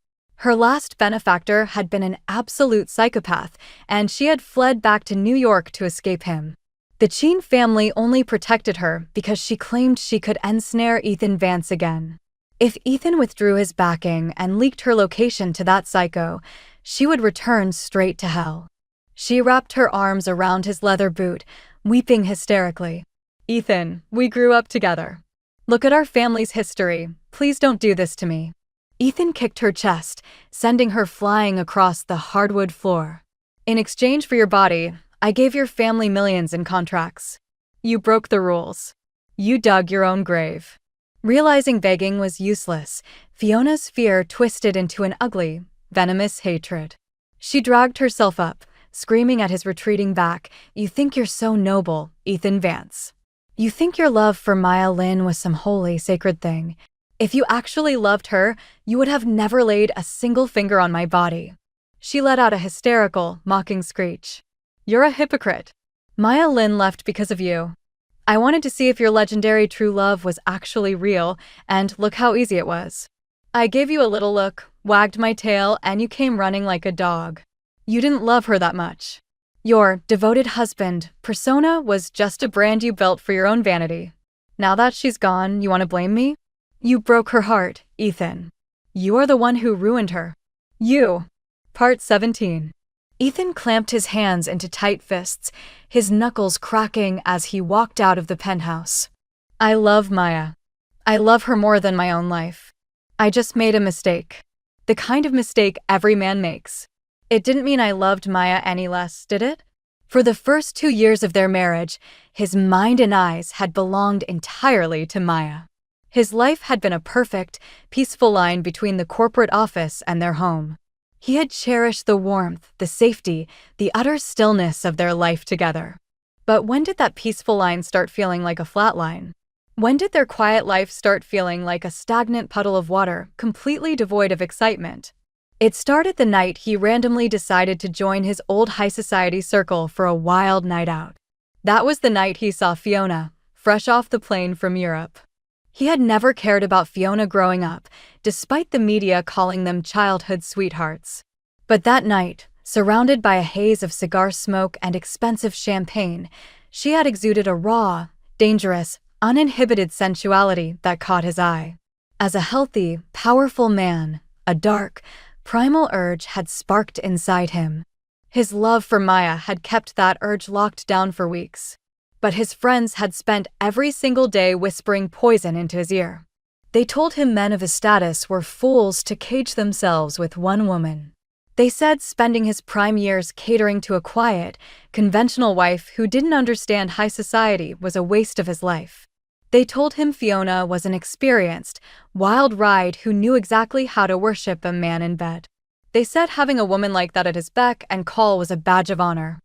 Her last benefactor had been an absolute psychopath, and she had fled back to New York to escape him. The Cheen family only protected her because she claimed she could ensnare Ethan Vance again. If Ethan withdrew his backing and leaked her location to that psycho, she would return straight to hell. She wrapped her arms around his leather boot, weeping hysterically. Ethan, we grew up together. Look at our family's history. Please don't do this to me. Ethan kicked her chest, sending her flying across the hardwood floor. In exchange for your body, I gave your family millions in contracts. You broke the rules. You dug your own grave. Realizing begging was useless, Fiona's fear twisted into an ugly, venomous hatred. She dragged herself up, screaming at his retreating back, "You think you're so noble, Ethan Vance. You think your love for Maya Lin was some holy, sacred thing. If you actually loved her, you would have never laid a single finger on my body." She let out a hysterical, mocking screech. You're a hypocrite. Maya Lin left because of you. I wanted to see if your legendary true love was actually real, and look how easy it was. I gave you a little look, wagged my tail, and you came running like a dog. You didn't love her that much. Your devoted husband persona was just a brand you built for your own vanity. Now that she's gone, you want to blame me? You broke her heart, Ethan. You are the one who ruined her. You. Part 17. Ethan clamped his hands into tight fists, his knuckles cracking as he walked out of the penthouse. I love Maya. I love her more than my own life. I just made a mistake. The kind of mistake every man makes. It didn't mean I loved Maya any less, did it? For the first 2 years of their marriage, his mind and eyes had belonged entirely to Maya. His life had been a perfect, peaceful line between the corporate office and their home. He had cherished the warmth, the safety, the utter stillness of their life together. But when did that peaceful line start feeling like a flat line? When did their quiet life start feeling like a stagnant puddle of water, completely devoid of excitement? It started the night he randomly decided to join his old high society circle for a wild night out. That was the night he saw Fiona, fresh off the plane from Europe. He had never cared about Fiona growing up, despite the media calling them childhood sweethearts. But that night, surrounded by a haze of cigar smoke and expensive champagne, she had exuded a raw, dangerous, uninhibited sensuality that caught his eye. As a healthy, powerful man, a dark, primal urge had sparked inside him. His love for Maya had kept that urge locked down for weeks. But his friends had spent every single day whispering poison into his ear. They told him men of his status were fools to cage themselves with one woman. They said spending his prime years catering to a quiet, conventional wife who didn't understand high society was a waste of his life. They told him Fiona was an experienced, wild ride who knew exactly how to worship a man in bed. They said having a woman like that at his beck and call was a badge of honor.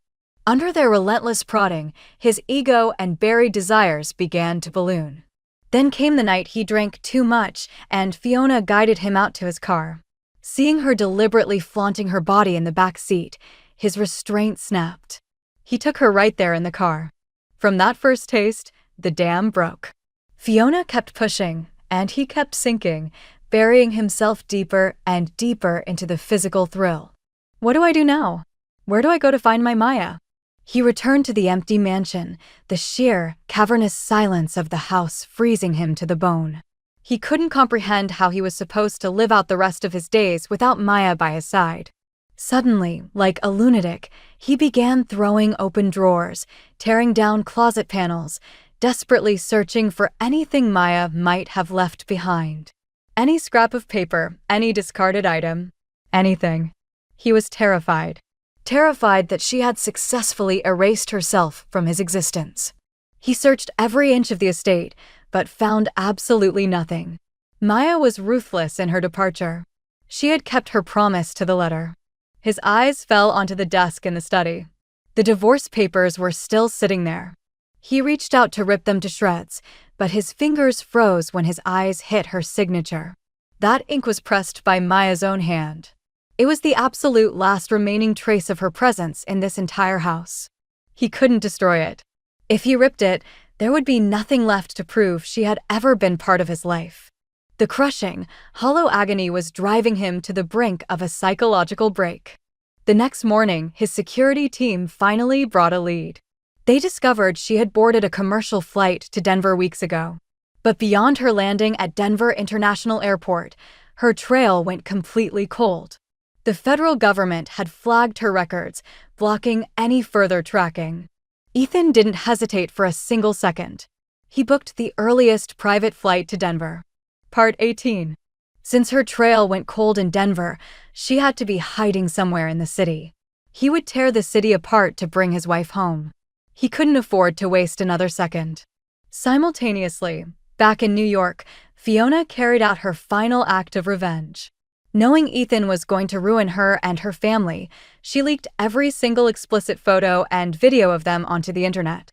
Under their relentless prodding, his ego and buried desires began to balloon. Then came the night he drank too much and Fiona guided him out to his car. Seeing her deliberately flaunting her body in the back seat, his restraint snapped. He took her right there in the car. From that first taste, the dam broke. Fiona kept pushing, and he kept sinking, burying himself deeper and deeper into the physical thrill. What do I do now? Where do I go to find my Maya? He returned to the empty mansion, the sheer, cavernous silence of the house freezing him to the bone. He couldn't comprehend how he was supposed to live out the rest of his days without Maya by his side. Suddenly, like a lunatic, he began throwing open drawers, tearing down closet panels, desperately searching for anything Maya might have left behind. Any scrap of paper, any discarded item, anything. He was terrified. Terrified that she had successfully erased herself from his existence. He searched every inch of the estate, but found absolutely nothing. Maya was ruthless in her departure. She had kept her promise to the letter. His eyes fell onto the desk in the study. The divorce papers were still sitting there. He reached out to rip them to shreds, but his fingers froze when his eyes hit her signature. That ink was pressed by Maya's own hand. It was the absolute last remaining trace of her presence in this entire house. He couldn't destroy it. If he ripped it, there would be nothing left to prove she had ever been part of his life. The crushing, hollow agony was driving him to the brink of a psychological break. The next morning, his security team finally brought a lead. They discovered she had boarded a commercial flight to Denver weeks ago. But beyond her landing at Denver International Airport, her trail went completely cold. The federal government had flagged her records, blocking any further tracking. Ethan didn't hesitate for a single second. He booked the earliest private flight to Denver. Part 18. Since her trail went cold in Denver, she had to be hiding somewhere in the city. He would tear the city apart to bring his wife home. He couldn't afford to waste another second. Simultaneously, back in New York, Fiona carried out her final act of revenge. Knowing Ethan was going to ruin her and her family, she leaked every single explicit photo and video of them onto the internet.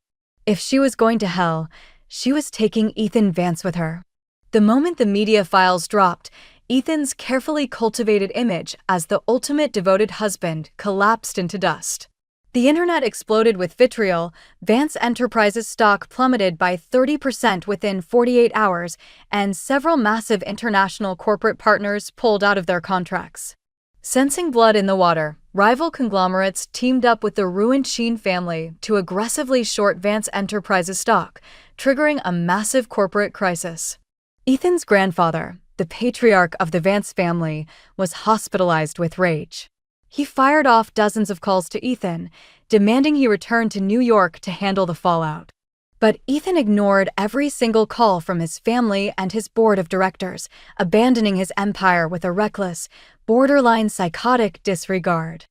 If she was going to hell, she was taking Ethan Vance with her. The moment the media files dropped, Ethan's carefully cultivated image as the ultimate devoted husband collapsed into dust. The internet exploded with vitriol. Vance Enterprises stock plummeted by 30% within 48 hours, and several massive international corporate partners pulled out of their contracts. Sensing blood in the water, rival conglomerates teamed up with the ruined Sheen family to aggressively short Vance Enterprises stock, triggering a massive corporate crisis. Ethan's grandfather, the patriarch of the Vance family, was hospitalized with rage. He fired off dozens of calls to Ethan, demanding he return to New York to handle the fallout. But Ethan ignored every single call from his family and his board of directors, abandoning his empire with a reckless, borderline psychotic disregard.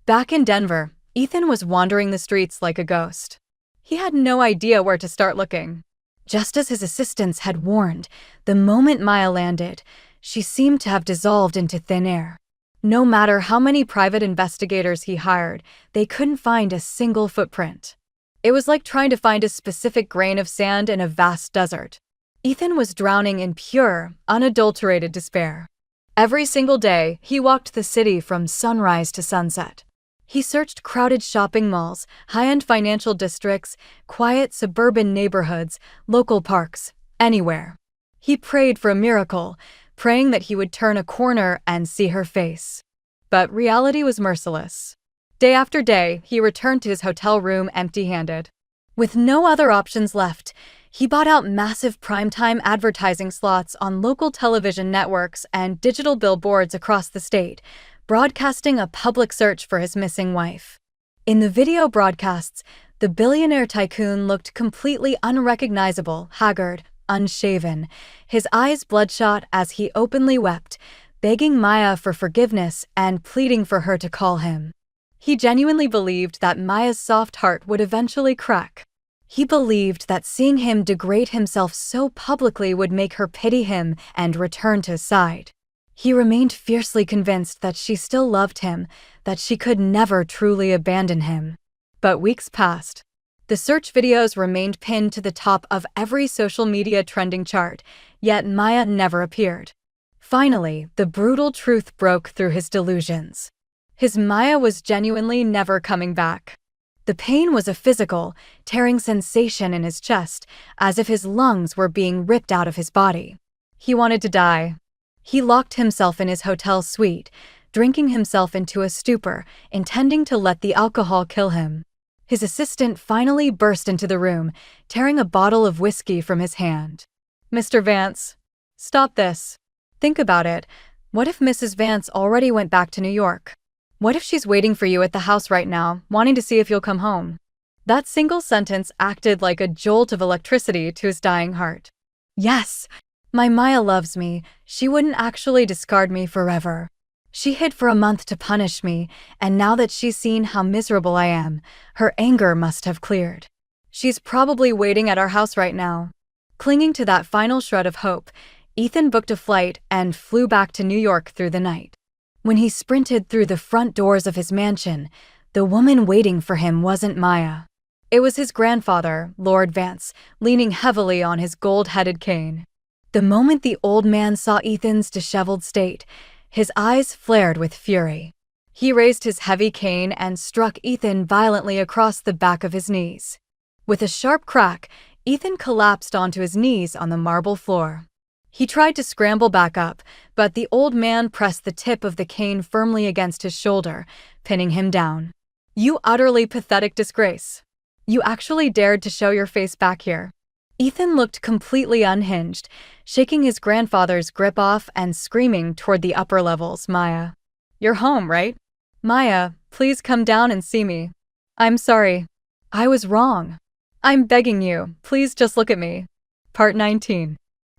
Back in Denver, Ethan was wandering the streets like a ghost. He had no idea where to start looking. Just as his assistants had warned, the moment Maya landed, she seemed to have dissolved into thin air. No matter how many private investigators he hired, they couldn't find a single footprint. It was like trying to find a specific grain of sand in a vast desert. Ethan was drowning in pure, unadulterated despair. Every single day, he walked the city from sunrise to sunset. He searched crowded shopping malls, high-end financial districts, quiet suburban neighborhoods, local parks, anywhere. He prayed for a miracle, praying that he would turn a corner and see her face. But reality was merciless. Day after day, he returned to his hotel room empty-handed. With no other options left, He bought out massive primetime advertising slots on local television networks and digital billboards across the state, broadcasting a public search for his missing wife. In the video broadcasts, the billionaire tycoon looked completely unrecognizable, haggard, unshaven, his eyes bloodshot as he openly wept, begging Maya for forgiveness and pleading for her to call him. He genuinely believed that Maya's soft heart would eventually crack. He believed that seeing him degrade himself so publicly would make her pity him and return to his side. He remained fiercely convinced that she still loved him, that she could never truly abandon him. But weeks passed. The search videos remained pinned to the top of every social media trending chart, yet Maya never appeared. Finally, the brutal truth broke through his delusions. His Maya was genuinely never coming back. The pain was a physical, tearing sensation in his chest, as if his lungs were being ripped out of his body. He wanted to die. He locked himself in his hotel suite, drinking himself into a stupor, intending to let the alcohol kill him. His assistant finally burst into the room, tearing a bottle of whiskey from his hand. "Mr. Vance, stop this. Think about it. What if Mrs. Vance already went back to New York? What if she's waiting for you at the house right now, wanting to see if you'll come home?" That single sentence acted like a jolt of electricity to his dying heart. Yes, my Maya loves me. She wouldn't actually discard me forever. She hid for a month to punish me, and now that she's seen how miserable I am, her anger must have cleared. She's probably waiting at our house right now. Clinging to that final shred of hope, Ethan booked a flight and flew back to New York through the night. When he sprinted through the front doors of his mansion, the woman waiting for him wasn't Maya. It was his grandfather, Lord Vance, leaning heavily on his gold-headed cane. The moment the old man saw Ethan's disheveled state, his eyes flared with fury. He raised his heavy cane and struck Ethan violently across the back of his knees. With a sharp crack, Ethan collapsed onto his knees on the marble floor. He tried to scramble back up, but the old man pressed the tip of the cane firmly against his shoulder, pinning him down. "You utterly pathetic disgrace. You actually dared to show your face back here." Ethan looked completely unhinged, shaking his grandfather's grip off and screaming toward the upper levels, "Maya, you're home, right? Maya, please come down and see me. I'm sorry. I was wrong. I'm begging you, please just look at me." Part 19.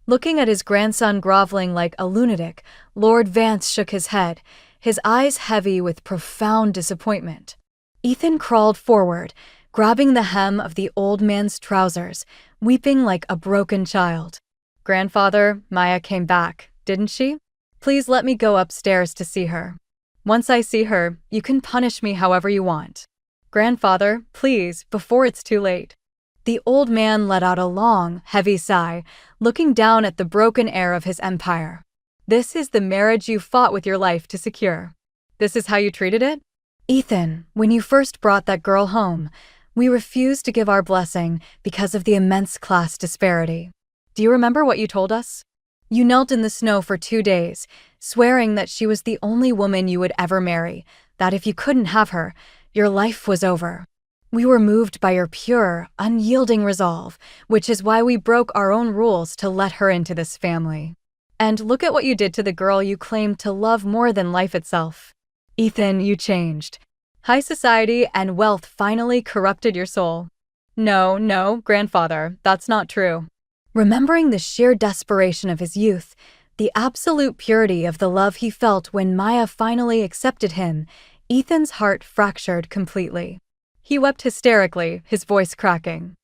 Looking at his grandson groveling like a lunatic, Lord Vance shook his head, his eyes heavy with profound disappointment. Ethan crawled forward, grabbing the hem of the old man's trousers, weeping like a broken child. "Grandfather, Maya came back, didn't she? Please let me go upstairs to see her. Once I see her, you can punish me however you want. Grandfather, please, before it's too late." The old man let out a long, heavy sigh, looking down at the broken heir of his empire. "This is the marriage you fought with your life to secure. This is how you treated it? Ethan, when you first brought that girl home, we refused to give our blessing because of the immense class disparity. Do you remember what you told us? You knelt in the snow for 2 days, swearing that she was the only woman you would ever marry, that if you couldn't have her, your life was over. We were moved by your pure, unyielding resolve, which is why we broke our own rules to let her into this family. And look at what you did to the girl you claimed to love more than life itself. Ethan, you changed. High society and wealth finally corrupted your soul." No, grandfather, that's not true." Remembering the sheer desperation of his youth, the absolute purity of the love he felt when Maya finally accepted him, Ethan's heart fractured completely. He wept hysterically, his voice cracking.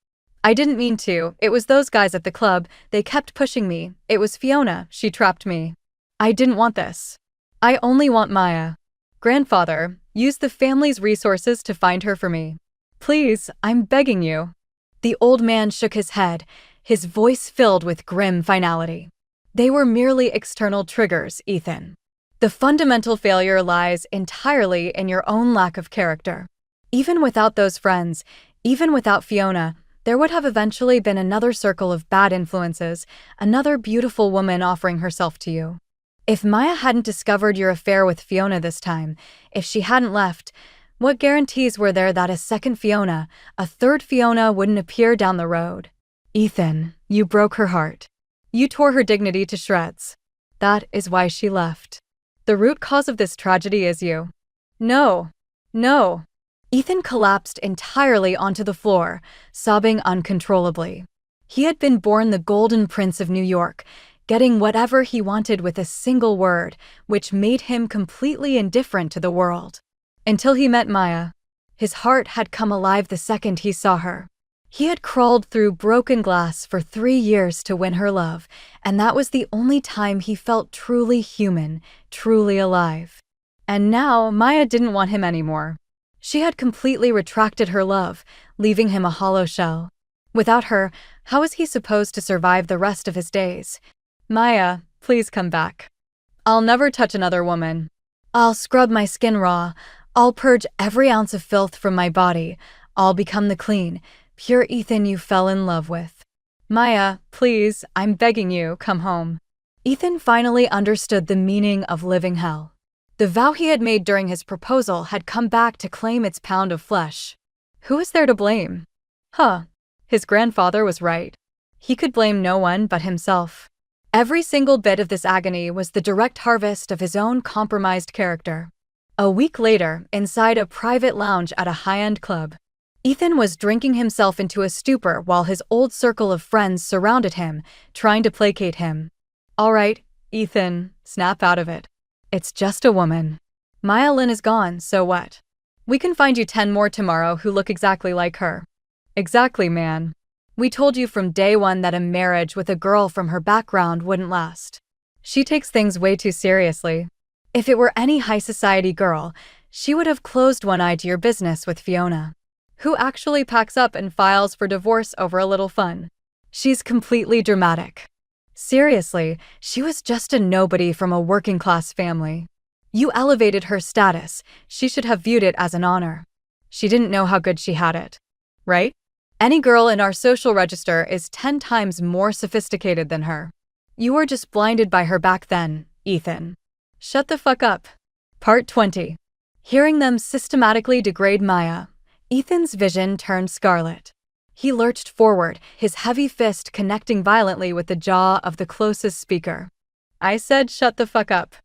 "I didn't mean to. It was those guys at the club. They kept pushing me. It was Fiona. She trapped me. I didn't want this. I only want Maya. Grandfather, use the family's resources to find her for me. Please, I'm begging you." The old man shook his head, his voice filled with grim finality. "They were merely external triggers, Ethan. The fundamental failure lies entirely in your own lack of character. Even without those friends, even without Fiona, there would have eventually been another circle of bad influences, another beautiful woman offering herself to you. If Maya hadn't discovered your affair with Fiona this time, if she hadn't left, what guarantees were there that a second Fiona, a third Fiona, wouldn't appear down the road? Ethan, you broke her heart. You tore her dignity to shreds. That is why she left. The root cause of this tragedy is you. No. No. Ethan collapsed entirely onto the floor, sobbing uncontrollably. He had been born the Golden Prince of New York, getting whatever he wanted with a single word, which made him completely indifferent to the world. Until he met Maya. His heart had come alive the second he saw her. He had crawled through broken glass for 3 years to win her love, and that was the only time he felt truly human, truly alive. And now Maya didn't want him anymore. She had completely retracted her love, leaving him a hollow shell. Without her, how was he supposed to survive the rest of his days? Maya, please come back. I'll never touch another woman. I'll scrub my skin raw. I'll purge every ounce of filth from my body. I'll become the clean, pure Ethan you fell in love with. Maya, please, I'm begging you, come home. Ethan finally understood the meaning of living hell. The vow he had made during his proposal had come back to claim its pound of flesh. Who was there to blame? His grandfather was right. He could blame no one but himself. Every single bit of this agony was the direct harvest of his own compromised character. A week later, inside a private lounge at a high-end club, Ethan was drinking himself into a stupor while his old circle of friends surrounded him, trying to placate him. All right, Ethan, snap out of it. It's just a woman. Maya Lin is gone, so what? We can find you 10 more tomorrow who look exactly like her. Exactly, man. We told you from day one that a marriage with a girl from her background wouldn't last. She takes things way too seriously. If it were any high society girl, she would have closed one eye to your business with Fiona, who actually packs up and files for divorce over a little fun. She's completely dramatic. Seriously, she was just a nobody from a working-class family. You elevated her status. She should have viewed it as an honor. She didn't know how good she had it. Right? Any girl in our social register is 10 times more sophisticated than her. You were just blinded by her back then, Ethan. Shut the fuck up. Part 20. Hearing them systematically degrade Maya, Ethan's vision turned scarlet. He lurched forward, his heavy fist connecting violently with the jaw of the closest speaker. I said shut the fuck up.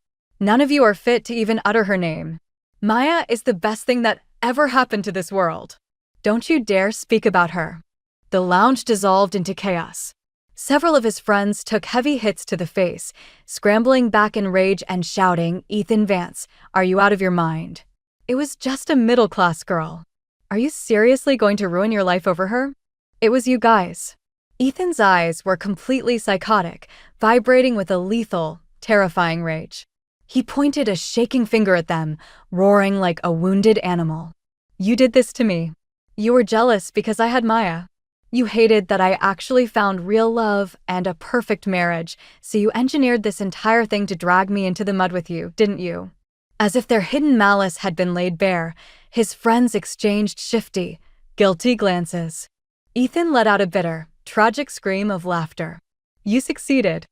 None of you are fit to even utter her name. Maya is the best thing that ever happened to this world. Don't you dare speak about her. The lounge dissolved into chaos. Several of his friends took heavy hits to the face, scrambling back in rage and shouting, Ethan Vance, are you out of your mind? It was just a middle-class girl. Are you seriously going to ruin your life over her? It was you guys. Ethan's eyes were completely psychotic, vibrating with a lethal, terrifying rage. He pointed a shaking finger at them, roaring like a wounded animal. You did this to me. You were jealous because I had Maya. You hated that I actually found real love and a perfect marriage, so you engineered this entire thing to drag me into the mud with you, didn't you? As if their hidden malice had been laid bare, his friends exchanged shifty, guilty glances. Ethan let out a bitter, tragic scream of laughter. You succeeded.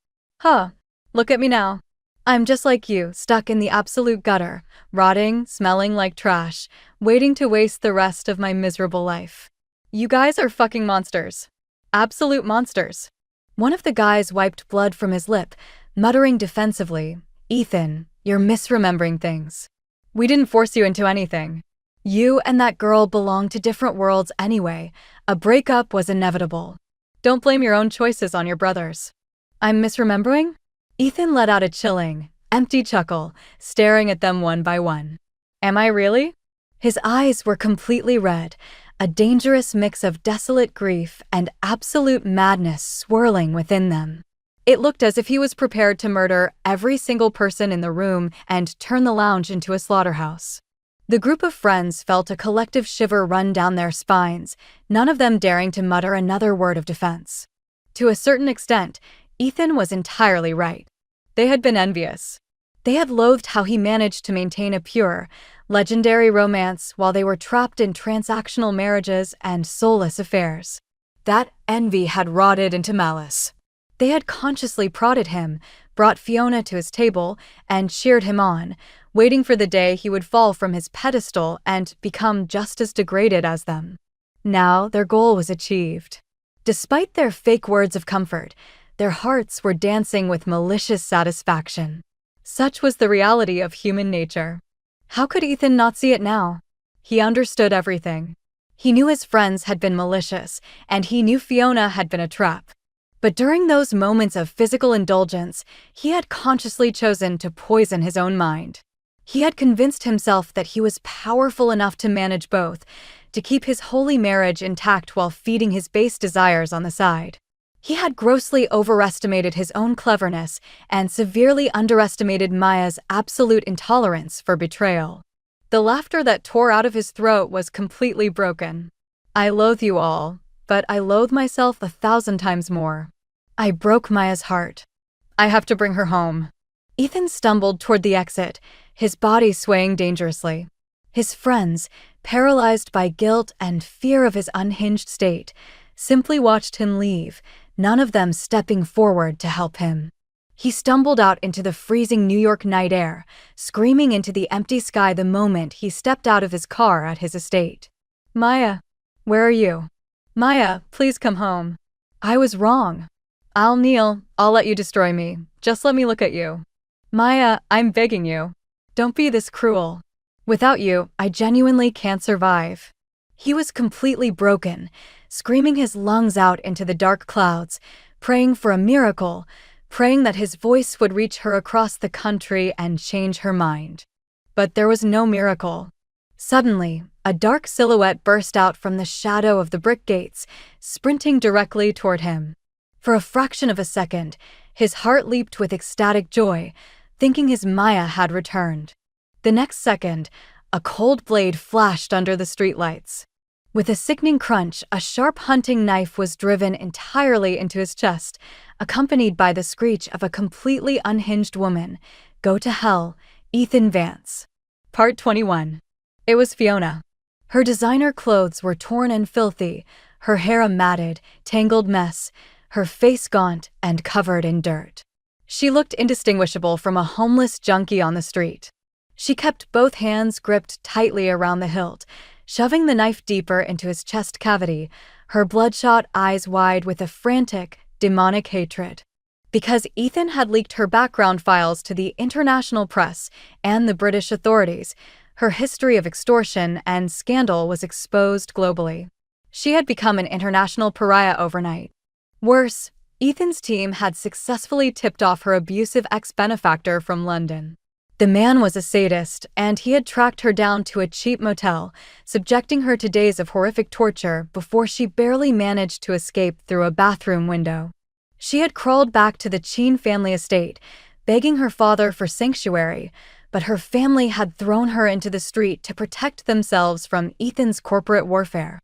Look at me now. I'm just like you, stuck in the absolute gutter, rotting, smelling like trash, waiting to waste the rest of my miserable life. You guys are fucking monsters. Absolute monsters. One of the guys wiped blood from his lip, muttering defensively, Ethan, you're misremembering things. We didn't force you into anything. You and that girl belong to different worlds anyway. A breakup was inevitable. Don't blame your own choices on your brothers. I'm misremembering? Ethan let out a chilling, empty chuckle, staring at them one by one. Am I really? His eyes were completely red, a dangerous mix of desolate grief and absolute madness swirling within them. It looked as if he was prepared to murder every single person in the room and turn the lounge into a slaughterhouse. The group of friends felt a collective shiver run down their spines, none of them daring to mutter another word of defense. To a certain extent, Ethan was entirely right. They had been envious. They had loathed how he managed to maintain a pure, legendary romance while they were trapped in transactional marriages and soulless affairs. That envy had rotted into malice. They had consciously prodded him, brought Fiona to his table, and cheered him on, waiting for the day he would fall from his pedestal and become just as degraded as them. Now their goal was achieved. Despite their fake words of comfort, their hearts were dancing with malicious satisfaction. Such was the reality of human nature. How could Ethan not see it now? He understood everything. He knew his friends had been malicious, and he knew Fiona had been a trap. But during those moments of physical indulgence, he had consciously chosen to poison his own mind. He had convinced himself that he was powerful enough to manage both, to keep his holy marriage intact while feeding his base desires on the side. He had grossly overestimated his own cleverness and severely underestimated Maya's absolute intolerance for betrayal. The laughter that tore out of his throat was completely broken. I loathe you all, but I loathe myself 1,000 times more. I broke Maya's heart. I have to bring her home. Ethan stumbled toward the exit, his body swaying dangerously. His friends, paralyzed by guilt and fear of his unhinged state, simply watched him leave, none of them stepping forward to help him. He stumbled out into the freezing New York night air, screaming into the empty sky the moment he stepped out of his car at his estate. Maya, where are you? Maya, please come home. I was wrong. I'll kneel, I'll let you destroy me. Just let me look at you. Maya, I'm begging you. Don't be this cruel. Without you, I genuinely can't survive. He was completely broken, screaming his lungs out into the dark clouds, praying for a miracle, praying that his voice would reach her across the country and change her mind. But there was no miracle. Suddenly, a dark silhouette burst out from the shadow of the brick gates, sprinting directly toward him. For a fraction of a second, his heart leaped with ecstatic joy, thinking his Maya had returned. The next second, a cold blade flashed under the streetlights. With a sickening crunch, a sharp hunting knife was driven entirely into his chest, accompanied by the screech of a completely unhinged woman. Go to hell, Ethan Vance. Part 21. It was Fiona. Her designer clothes were torn and filthy, her hair a matted, tangled mess, her face gaunt and covered in dirt. She looked indistinguishable from a homeless junkie on the street. She kept both hands gripped tightly around the hilt, shoving the knife deeper into his chest cavity, her bloodshot eyes wide with a frantic, demonic hatred. Because Ethan had leaked her background files to the international press and the British authorities, her history of extortion and scandal was exposed globally. She had become an international pariah overnight. Worse, Ethan's team had successfully tipped off her abusive ex-benefactor from London. The man was a sadist, and he had tracked her down to a cheap motel, subjecting her to days of horrific torture before she barely managed to escape through a bathroom window. She had crawled back to the Cheen family estate, begging her father for sanctuary, but her family had thrown her into the street to protect themselves from Ethan's corporate warfare.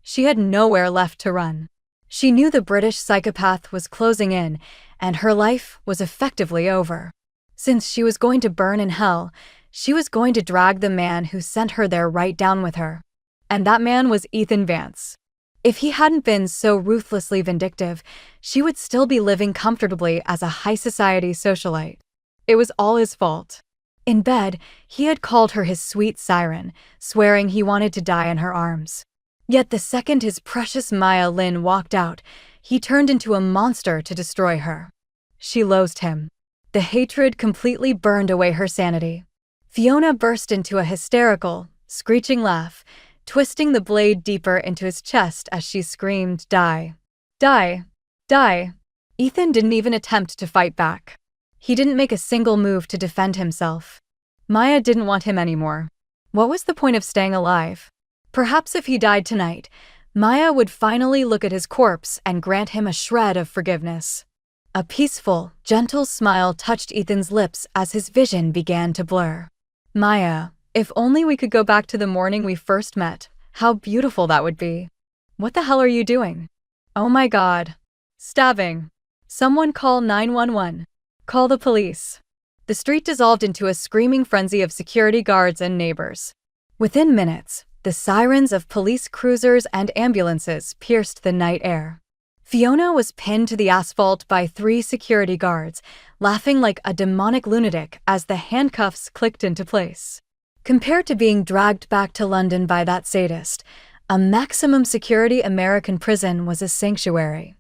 She had nowhere left to run. She knew the British psychopath was closing in, and her life was effectively over. Since she was going to burn in hell, she was going to drag the man who sent her there right down with her. And that man was Ethan Vance. If he hadn't been so ruthlessly vindictive, she would still be living comfortably as a high-society socialite. It was all his fault. In bed, he had called her his sweet siren, swearing he wanted to die in her arms. Yet the second his precious Maya Lynn walked out, he turned into a monster to destroy her. She loathed him. The hatred completely burned away her sanity. Fiona burst into a hysterical, screeching laugh, twisting the blade deeper into his chest as she screamed, "Die! Die! Die!" Ethan didn't even attempt to fight back. He didn't make a single move to defend himself. Maya didn't want him anymore. What was the point of staying alive? Perhaps if he died tonight, Maya would finally look at his corpse and grant him a shred of forgiveness. A peaceful, gentle smile touched Ethan's lips as his vision began to blur. Maya, if only we could go back to the morning we first met, how beautiful that would be. What the hell are you doing? Oh my God. Stabbing. Someone call 911. Call the police. The street dissolved into a screaming frenzy of security guards and neighbors. Within minutes, the sirens of police cruisers and ambulances pierced the night air. Fiona was pinned to the asphalt by 3 security guards, laughing like a demonic lunatic as the handcuffs clicked into place. Compared to being dragged back to London by that sadist, A maximum security American prison was a sanctuary.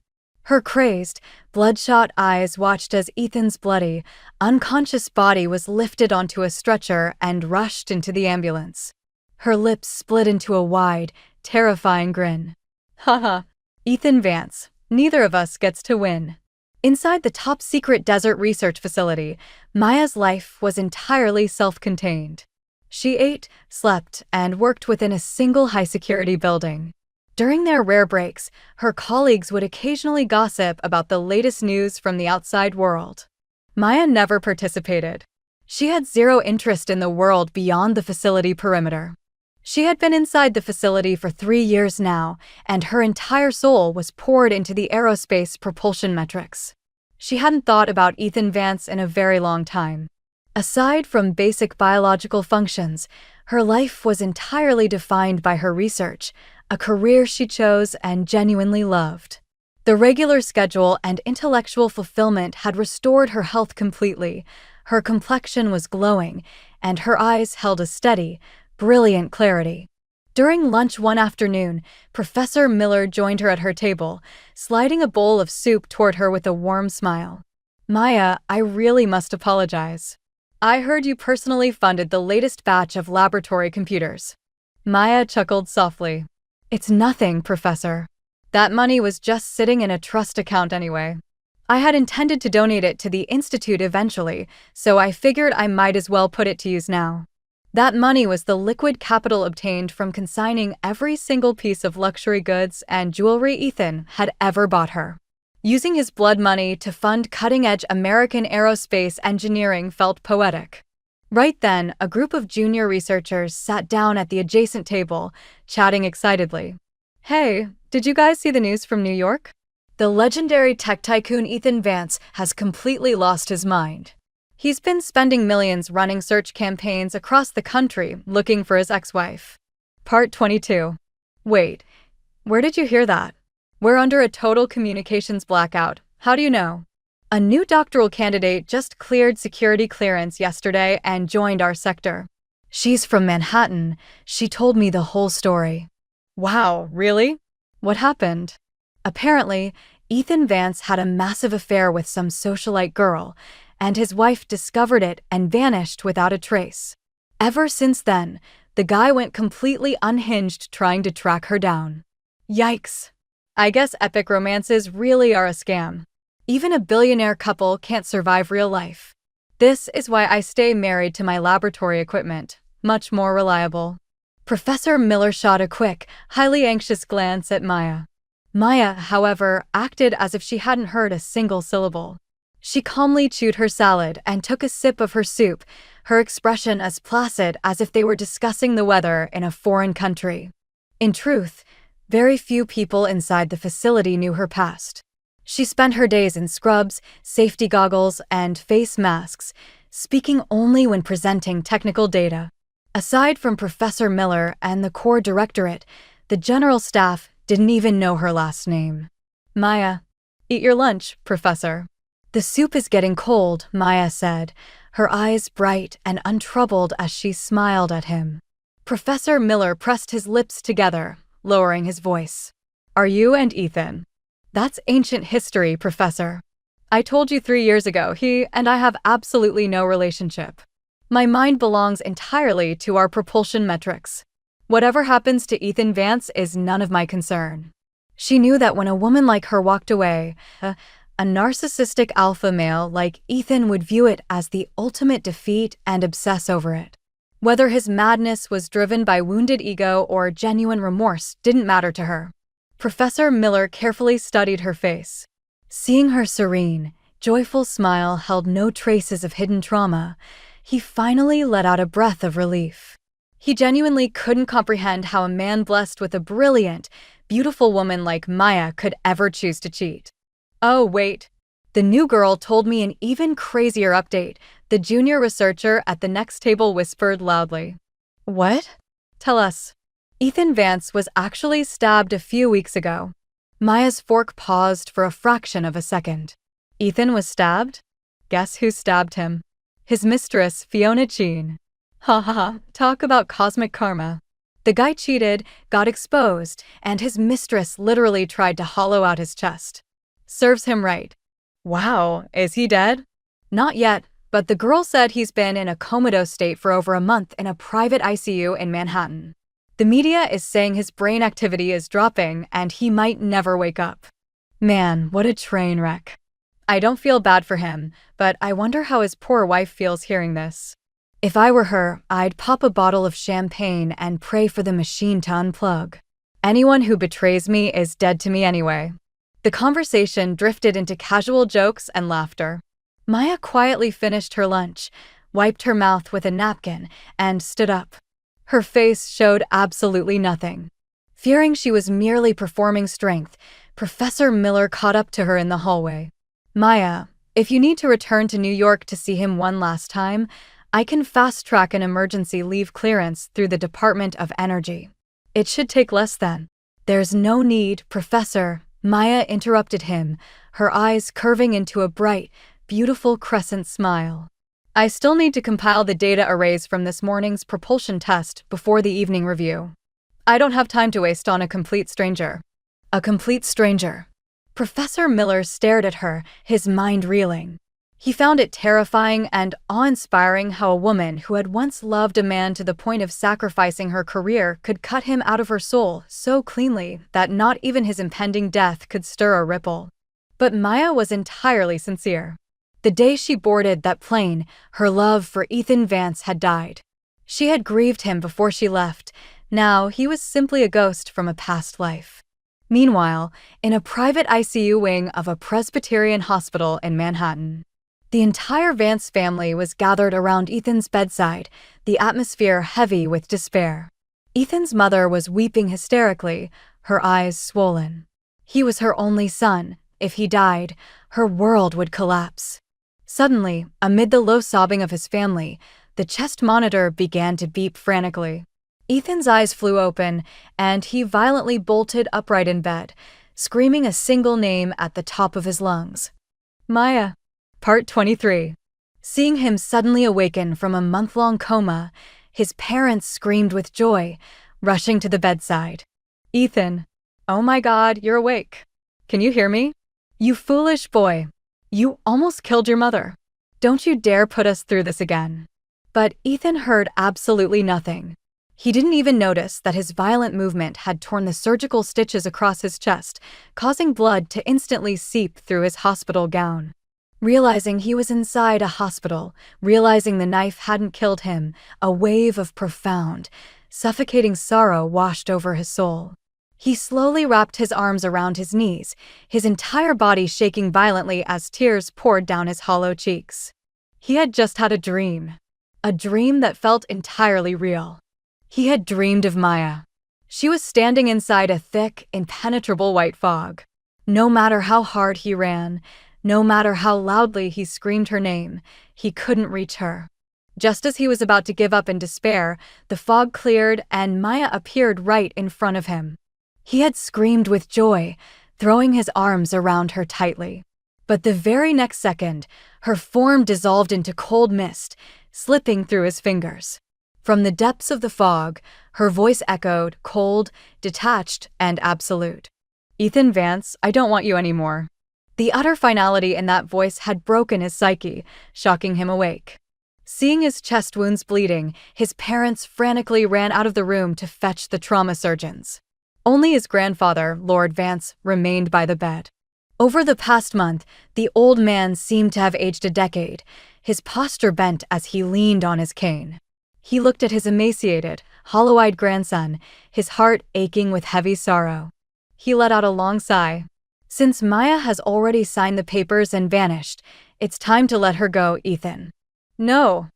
Her crazed, bloodshot eyes watched as Ethan's bloody, unconscious body was lifted onto a stretcher and rushed into the ambulance. Her lips split into a wide, terrifying grin. Haha, Ethan Vance, neither of us gets to win. Inside the top-secret desert research facility, Maya's life was entirely self-contained. She ate, slept, and worked within a single high-security building. During their rare breaks, her colleagues would occasionally gossip about the latest news from the outside world. Maya never participated. She had zero interest in the world beyond the facility perimeter. She had been inside the facility for 3 years now, and her entire soul was poured into the aerospace propulsion metrics. She hadn't thought about Ethan Vance in a very long time. Aside from basic biological functions, her life was entirely defined by her research, a career she chose and genuinely loved. The regular schedule and intellectual fulfillment had restored her health completely. Her complexion was glowing, and her eyes held a steady, brilliant clarity. During lunch one afternoon, Professor Miller joined her at her table, sliding a bowl of soup toward her with a warm smile. "Maya, I really must apologize. I heard you personally funded the latest batch of laboratory computers." Maya chuckled softly. "It's nothing, Professor. That money was just sitting in a trust account anyway. I had intended to donate it to the Institute eventually, so I figured I might as well put it to use now." That money was the liquid capital obtained from consigning every single piece of luxury goods and jewelry Ethan had ever bought her. Using his blood money to fund cutting-edge American aerospace engineering felt poetic. Right then, a group of junior researchers sat down at the adjacent table, chatting excitedly. "Hey, did you guys see the news from New York? The legendary tech tycoon Ethan Vance has completely lost his mind. He's been spending millions running search campaigns across the country looking for his ex-wife." Part 22. Wait, where did you hear that? We're under a total communications blackout. How do you know? A new doctoral candidate just cleared security clearance yesterday and joined our sector. She's from Manhattan. She told me the whole story. Wow, really? What happened? Apparently, Ethan Vance had a massive affair with some socialite girl, and his wife discovered it and vanished without a trace. Ever since then, the guy went completely unhinged trying to track her down. Yikes. I guess epic romances really are a scam. Even a billionaire couple can't survive real life. This is why I stay married to my laboratory equipment, much more reliable. Professor Miller shot a quick, highly anxious glance at Maya. Maya, however, acted as if she hadn't heard a single syllable. She calmly chewed her salad and took a sip of her soup, her expression as placid as if they were discussing the weather in a foreign country. In truth, very few people inside the facility knew her past. She spent her days in scrubs, safety goggles, and face masks, speaking only when presenting technical data. Aside from Professor Miller and the core directorate, the general staff didn't even know her last name. "Maya, eat your lunch, Professor." "The soup is getting cold," Maya said, her eyes bright and untroubled as she smiled at him. Professor Miller pressed his lips together, lowering his voice. "Are you and Ethan?" "That's ancient history, Professor. I told you 3 years ago, he and I have absolutely no relationship. My mind belongs entirely to our propulsion metrics. Whatever happens to Ethan Vance is none of my concern." She knew that when a woman like her walked away, a narcissistic alpha male like Ethan would view it as the ultimate defeat and obsess over it. Whether his madness was driven by wounded ego or genuine remorse didn't matter to her. Professor Miller carefully studied her face. Seeing her serene, joyful smile held no traces of hidden trauma, he finally let out a breath of relief. He genuinely couldn't comprehend how a man blessed with a brilliant, beautiful woman like Maya could ever choose to cheat. "Oh, wait. The new girl told me an even crazier update," the junior researcher at the next table whispered loudly. "What? Tell us." "Ethan Vance was actually stabbed a few weeks ago." Maya's fork paused for a fraction of a second. "Ethan was stabbed? Guess who stabbed him? His mistress, Fiona Jean." Ha ha ha, talk about cosmic karma. The guy cheated, got exposed, and his mistress literally tried to hollow out his chest. Serves him right. Wow, is he dead? Not yet, but the girl said he's been in a comatose state for over a month in a private ICU in Manhattan. The media is saying his brain activity is dropping and he might never wake up. Man, what a train wreck. I don't feel bad for him, but I wonder how his poor wife feels hearing this. If I were her, I'd pop a bottle of champagne and pray for the machine to unplug. Anyone who betrays me is dead to me anyway. The conversation drifted into casual jokes and laughter. Maya quietly finished her lunch, wiped her mouth with a napkin, and stood up. Her face showed absolutely nothing. Fearing she was merely performing strength, Professor Miller caught up to her in the hallway. Maya, if you need to return to New York to see him one last time, I can fast-track an emergency leave clearance through the Department of Energy. It should take less than. There's no need, Professor, Maya interrupted him, her eyes curving into a bright, beautiful crescent smile. I still need to compile the data arrays from this morning's propulsion test before the evening review. I don't have time to waste on a complete stranger. A complete stranger. Professor Miller stared at her, his mind reeling. He found it terrifying and awe-inspiring how a woman who had once loved a man to the point of sacrificing her career could cut him out of her soul so cleanly that not even his impending death could stir a ripple. But Maya was entirely sincere. The day she boarded that plane, her love for Ethan Vance had died. She had grieved him before she left. Now he was simply a ghost from a past life. Meanwhile, in a private ICU wing of a Presbyterian hospital in Manhattan, the entire Vance family was gathered around Ethan's bedside, the atmosphere heavy with despair. Ethan's mother was weeping hysterically, her eyes swollen. He was her only son. If he died, her world would collapse. Suddenly, amid the low sobbing of his family, the chest monitor began to beep frantically. Ethan's eyes flew open, and he violently bolted upright in bed, screaming a single name at the top of his lungs. Maya. Part 23. Seeing him suddenly awaken from a month-long coma, his parents screamed with joy, rushing to the bedside. Ethan. Oh my God, you're awake. Can you hear me? You foolish boy. You almost killed your mother. Don't you dare put us through this again. But Ethan heard absolutely nothing. He didn't even notice that his violent movement had torn the surgical stitches across his chest, causing blood to instantly seep through his hospital gown. Realizing he was inside a hospital, realizing the knife hadn't killed him, a wave of profound, suffocating sorrow washed over his soul. He slowly wrapped his arms around his knees, his entire body shaking violently as tears poured down his hollow cheeks. He had just had a dream that felt entirely real. He had dreamed of Maya. She was standing inside a thick, impenetrable white fog. No matter how hard he ran, no matter how loudly he screamed her name, he couldn't reach her. Just as he was about to give up in despair, the fog cleared and Maya appeared right in front of him. He had screamed with joy, throwing his arms around her tightly. But the very next second, her form dissolved into cold mist, slipping through his fingers. From the depths of the fog, her voice echoed, cold, detached, and absolute. Ethan Vance, I don't want you anymore. The utter finality in that voice had broken his psyche, shocking him awake. Seeing his chest wounds bleeding, his parents frantically ran out of the room to fetch the trauma surgeons. Only his grandfather, Lord Vance, remained by the bed. Over the past month, the old man seemed to have aged a decade, his posture bent as he leaned on his cane. He looked at his emaciated, hollow-eyed grandson, his heart aching with heavy sorrow. He let out a long sigh. Since Maya has already signed the papers and vanished, it's time to let her go, Ethan. No,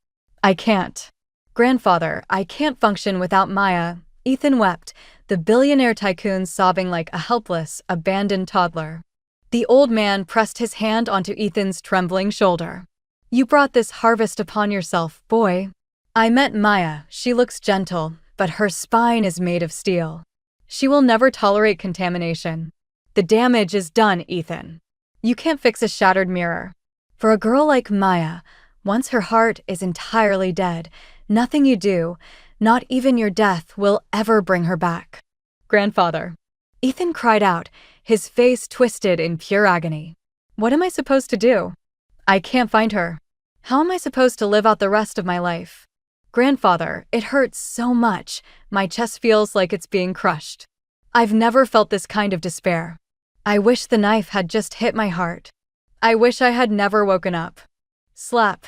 I can't. Grandfather, I can't function without Maya. Ethan wept, the billionaire tycoon sobbing like a helpless, abandoned toddler. The old man pressed his hand onto Ethan's trembling shoulder. You brought this harvest upon yourself, boy. I met Maya. She looks gentle, but her spine is made of steel. She will never tolerate contamination. The damage is done, Ethan. You can't fix a shattered mirror. For a girl like Maya, once her heart is entirely dead, nothing you do, Not even your death will ever bring her back. Grandfather. Ethan cried out, his face twisted in pure agony. What am I supposed to do? I can't find her. How am I supposed to live out the rest of my life? Grandfather, it hurts so much. My chest feels like it's being crushed. I've never felt this kind of despair. I wish the knife had just hit my heart. I wish I had never woken up. Slap.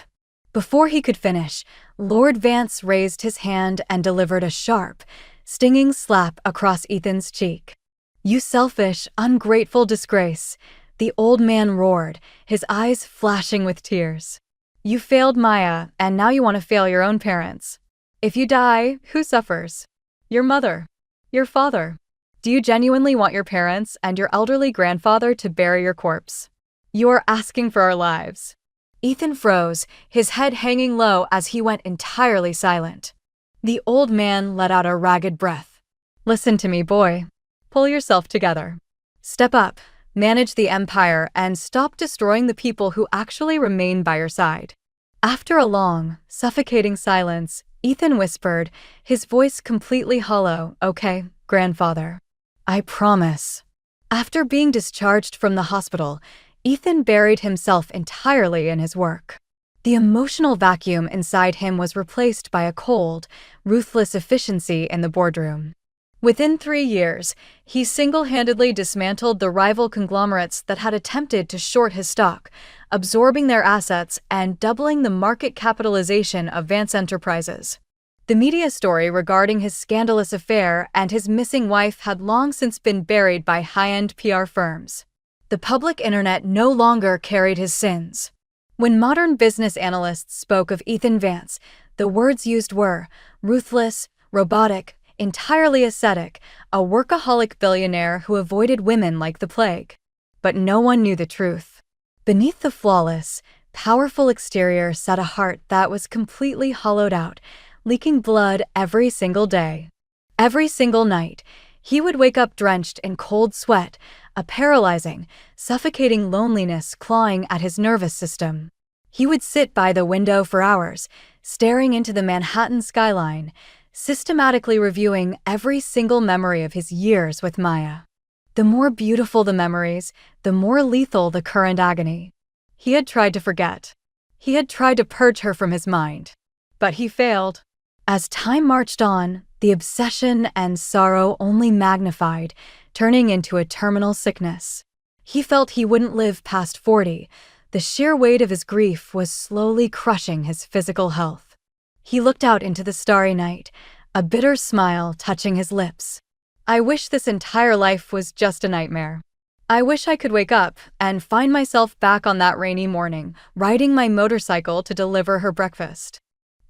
Before he could finish, Lord Vance raised his hand and delivered a sharp, stinging slap across Ethan's cheek. You selfish, ungrateful disgrace, the old man roared, his eyes flashing with tears. You failed Maya, and now you want to fail your own parents. If you die, who suffers? Your mother. Your father. Do you genuinely want your parents and your elderly grandfather to bury your corpse? You are asking for our lives. Ethan froze, his head hanging low as he went entirely silent. The old man let out a ragged breath. Listen to me, boy. Pull yourself together. Step up, manage the empire, and stop destroying the people who actually remain by your side. After a long, suffocating silence, Ethan whispered, his voice completely hollow, Okay, grandfather. I promise. After being discharged from the hospital, Ethan buried himself entirely in his work. The emotional vacuum inside him was replaced by a cold, ruthless efficiency in the boardroom. Within 3 years, he single-handedly dismantled the rival conglomerates that had attempted to short his stock, absorbing their assets and doubling the market capitalization of Vance Enterprises. The media story regarding his scandalous affair and his missing wife had long since been buried by high-end PR firms. The public internet no longer carried his sins. When modern business analysts spoke of Ethan Vance, the words used were ruthless, robotic, entirely ascetic, a workaholic billionaire who avoided women like the plague. But no one knew the truth. Beneath the flawless, powerful exterior sat a heart that was completely hollowed out, leaking blood every single day. Every single night, he would wake up drenched in cold sweat, a paralyzing, suffocating loneliness clawing at his nervous system. He would sit by the window for hours, staring into the Manhattan skyline, systematically reviewing every single memory of his years with Maya. The more beautiful the memories, the more lethal the current agony. He had tried to forget. He had tried to purge her from his mind. But he failed. As time marched on, the obsession and sorrow only magnified, turning into a terminal sickness. He felt he wouldn't live past 40. The sheer weight of his grief was slowly crushing his physical health. He looked out into the starry night, a bitter smile touching his lips. I wish this entire life was just a nightmare. I wish I could wake up and find myself back on that rainy morning, riding my motorcycle to deliver her breakfast.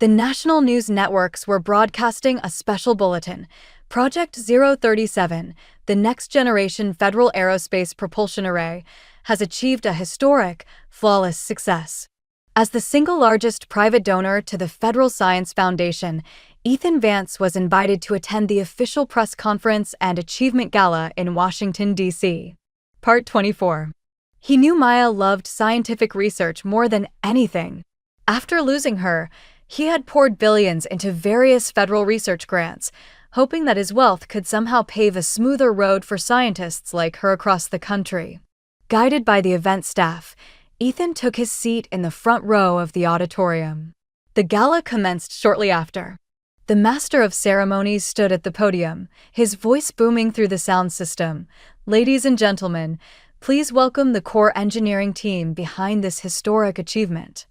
The national news networks were broadcasting a special bulletin. Project 037, the next-generation Federal Aerospace Propulsion Array, has achieved a historic, flawless success. As the single largest private donor to the Federal Science Foundation, Ethan Vance was invited to attend the official press conference and achievement gala in Washington, D.C. Part 24. He knew Maya loved scientific research more than anything. After losing her, he had poured billions into various federal research grants, hoping that his wealth could somehow pave a smoother road for scientists like her across the country. Guided by the event staff, Ethan took his seat in the front row of the auditorium. The gala commenced shortly after. The master of ceremonies stood at the podium, his voice booming through the sound system. Ladies and gentlemen, please welcome the core engineering team behind this historic achievement.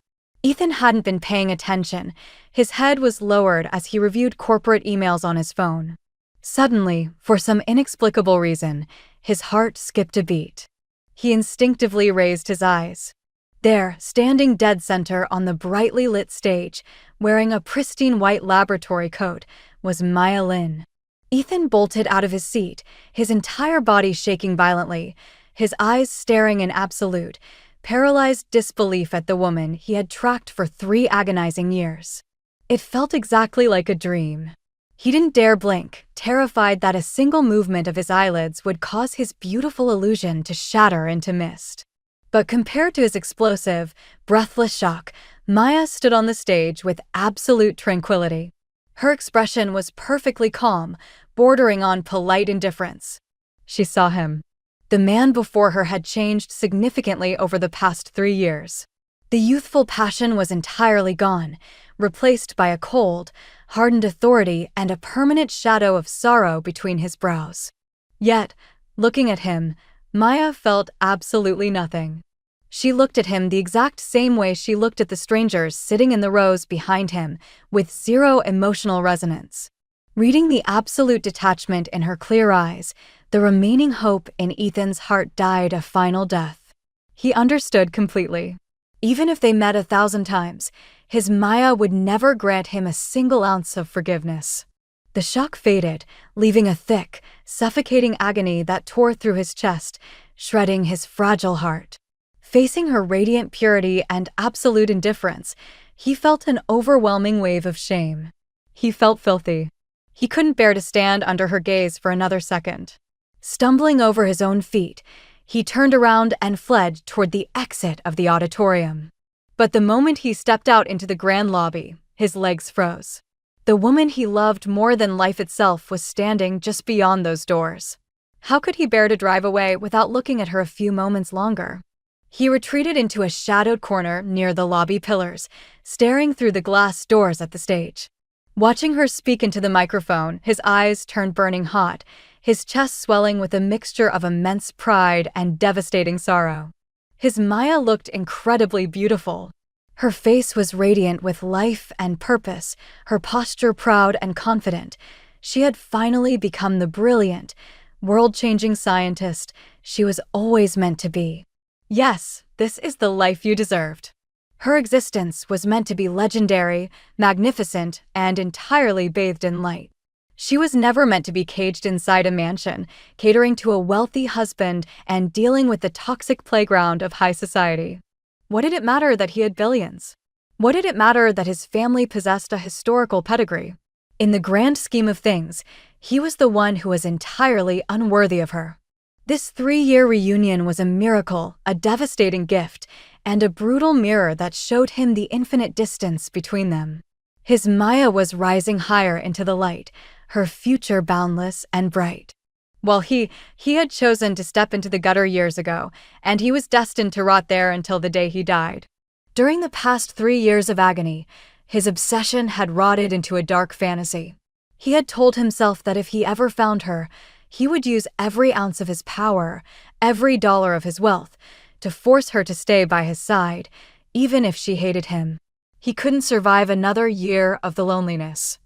Ethan hadn't been paying attention. His head was lowered as he reviewed corporate emails on his phone. Suddenly, for some inexplicable reason, his heart skipped a beat. He instinctively raised his eyes. There, standing dead center on the brightly lit stage, wearing a pristine white laboratory coat, was Maya Lin. Ethan bolted out of his seat, his entire body shaking violently, his eyes staring in absolute, paralyzed disbelief at the woman he had tracked for 3 agonizing years. It felt exactly like a dream. He didn't dare blink, terrified that a single movement of his eyelids would cause his beautiful illusion to shatter into mist. But compared to his explosive, breathless shock, Maya stood on the stage with absolute tranquility. Her expression was perfectly calm, bordering on polite indifference. She saw him. The man before her had changed significantly over the past 3 years. The youthful passion was entirely gone, replaced by a cold, hardened authority and a permanent shadow of sorrow between his brows. Yet, looking at him, Maya felt absolutely nothing. She looked at him the exact same way she looked at the strangers sitting in the rows behind him, with zero emotional resonance. Reading the absolute detachment in her clear eyes, the remaining hope in Ethan's heart died a final death. He understood completely. Even if they met 1,000 times, his Maya would never grant him a single ounce of forgiveness. The shock faded, leaving a thick, suffocating agony that tore through his chest, shredding his fragile heart. Facing her radiant purity and absolute indifference, he felt an overwhelming wave of shame. He felt filthy. He couldn't bear to stand under her gaze for another second. Stumbling over his own feet, he turned around and fled toward the exit of the auditorium. But the moment he stepped out into the grand lobby, his legs froze. The woman he loved more than life itself was standing just beyond those doors. How could he bear to drive away without looking at her a few moments longer? He retreated into a shadowed corner near the lobby pillars, staring through the glass doors at the stage. Watching her speak into the microphone, his eyes turned burning hot, his chest swelling with a mixture of immense pride and devastating sorrow. His Maya looked incredibly beautiful. Her face was radiant with life and purpose, her posture proud and confident. She had finally become the brilliant, world-changing scientist she was always meant to be. Yes, this is the life you deserved. Her existence was meant to be legendary, magnificent, and entirely bathed in light. She was never meant to be caged inside a mansion, catering to a wealthy husband and dealing with the toxic playground of high society. What did it matter that he had billions? What did it matter that his family possessed a historical pedigree? In the grand scheme of things, he was the one who was entirely unworthy of her. This 3-year reunion was a miracle, a devastating gift, and a brutal mirror that showed him the infinite distance between them. His Maya was rising higher into the light, her future boundless and bright. While he had chosen to step into the gutter years ago, and he was destined to rot there until the day he died. During the past 3 years of agony, his obsession had rotted into a dark fantasy. He had told himself that if he ever found her, he would use every ounce of his power, every dollar of his wealth, to force her to stay by his side, even if she hated him. He couldn't survive another year of the loneliness.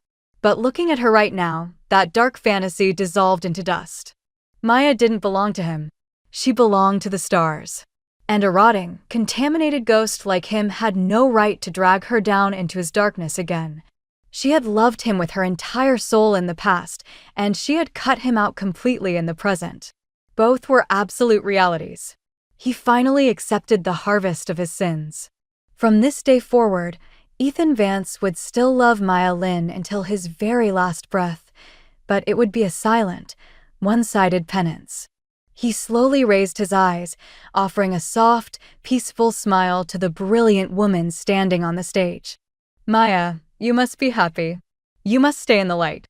But looking at her right now, that dark fantasy dissolved into dust. Maya didn't belong to him. She belonged to the stars. And a rotting, contaminated ghost like him had no right to drag her down into his darkness again. She had loved him with her entire soul in the past, and she had cut him out completely in the present. Both were absolute realities. He finally accepted the harvest of his sins. From this day forward, Ethan Vance would still love Maya Lin until his very last breath, but it would be a silent, one-sided penance. He slowly raised his eyes, offering a soft, peaceful smile to the brilliant woman standing on the stage. "Maya, you must be happy. You must stay in the light."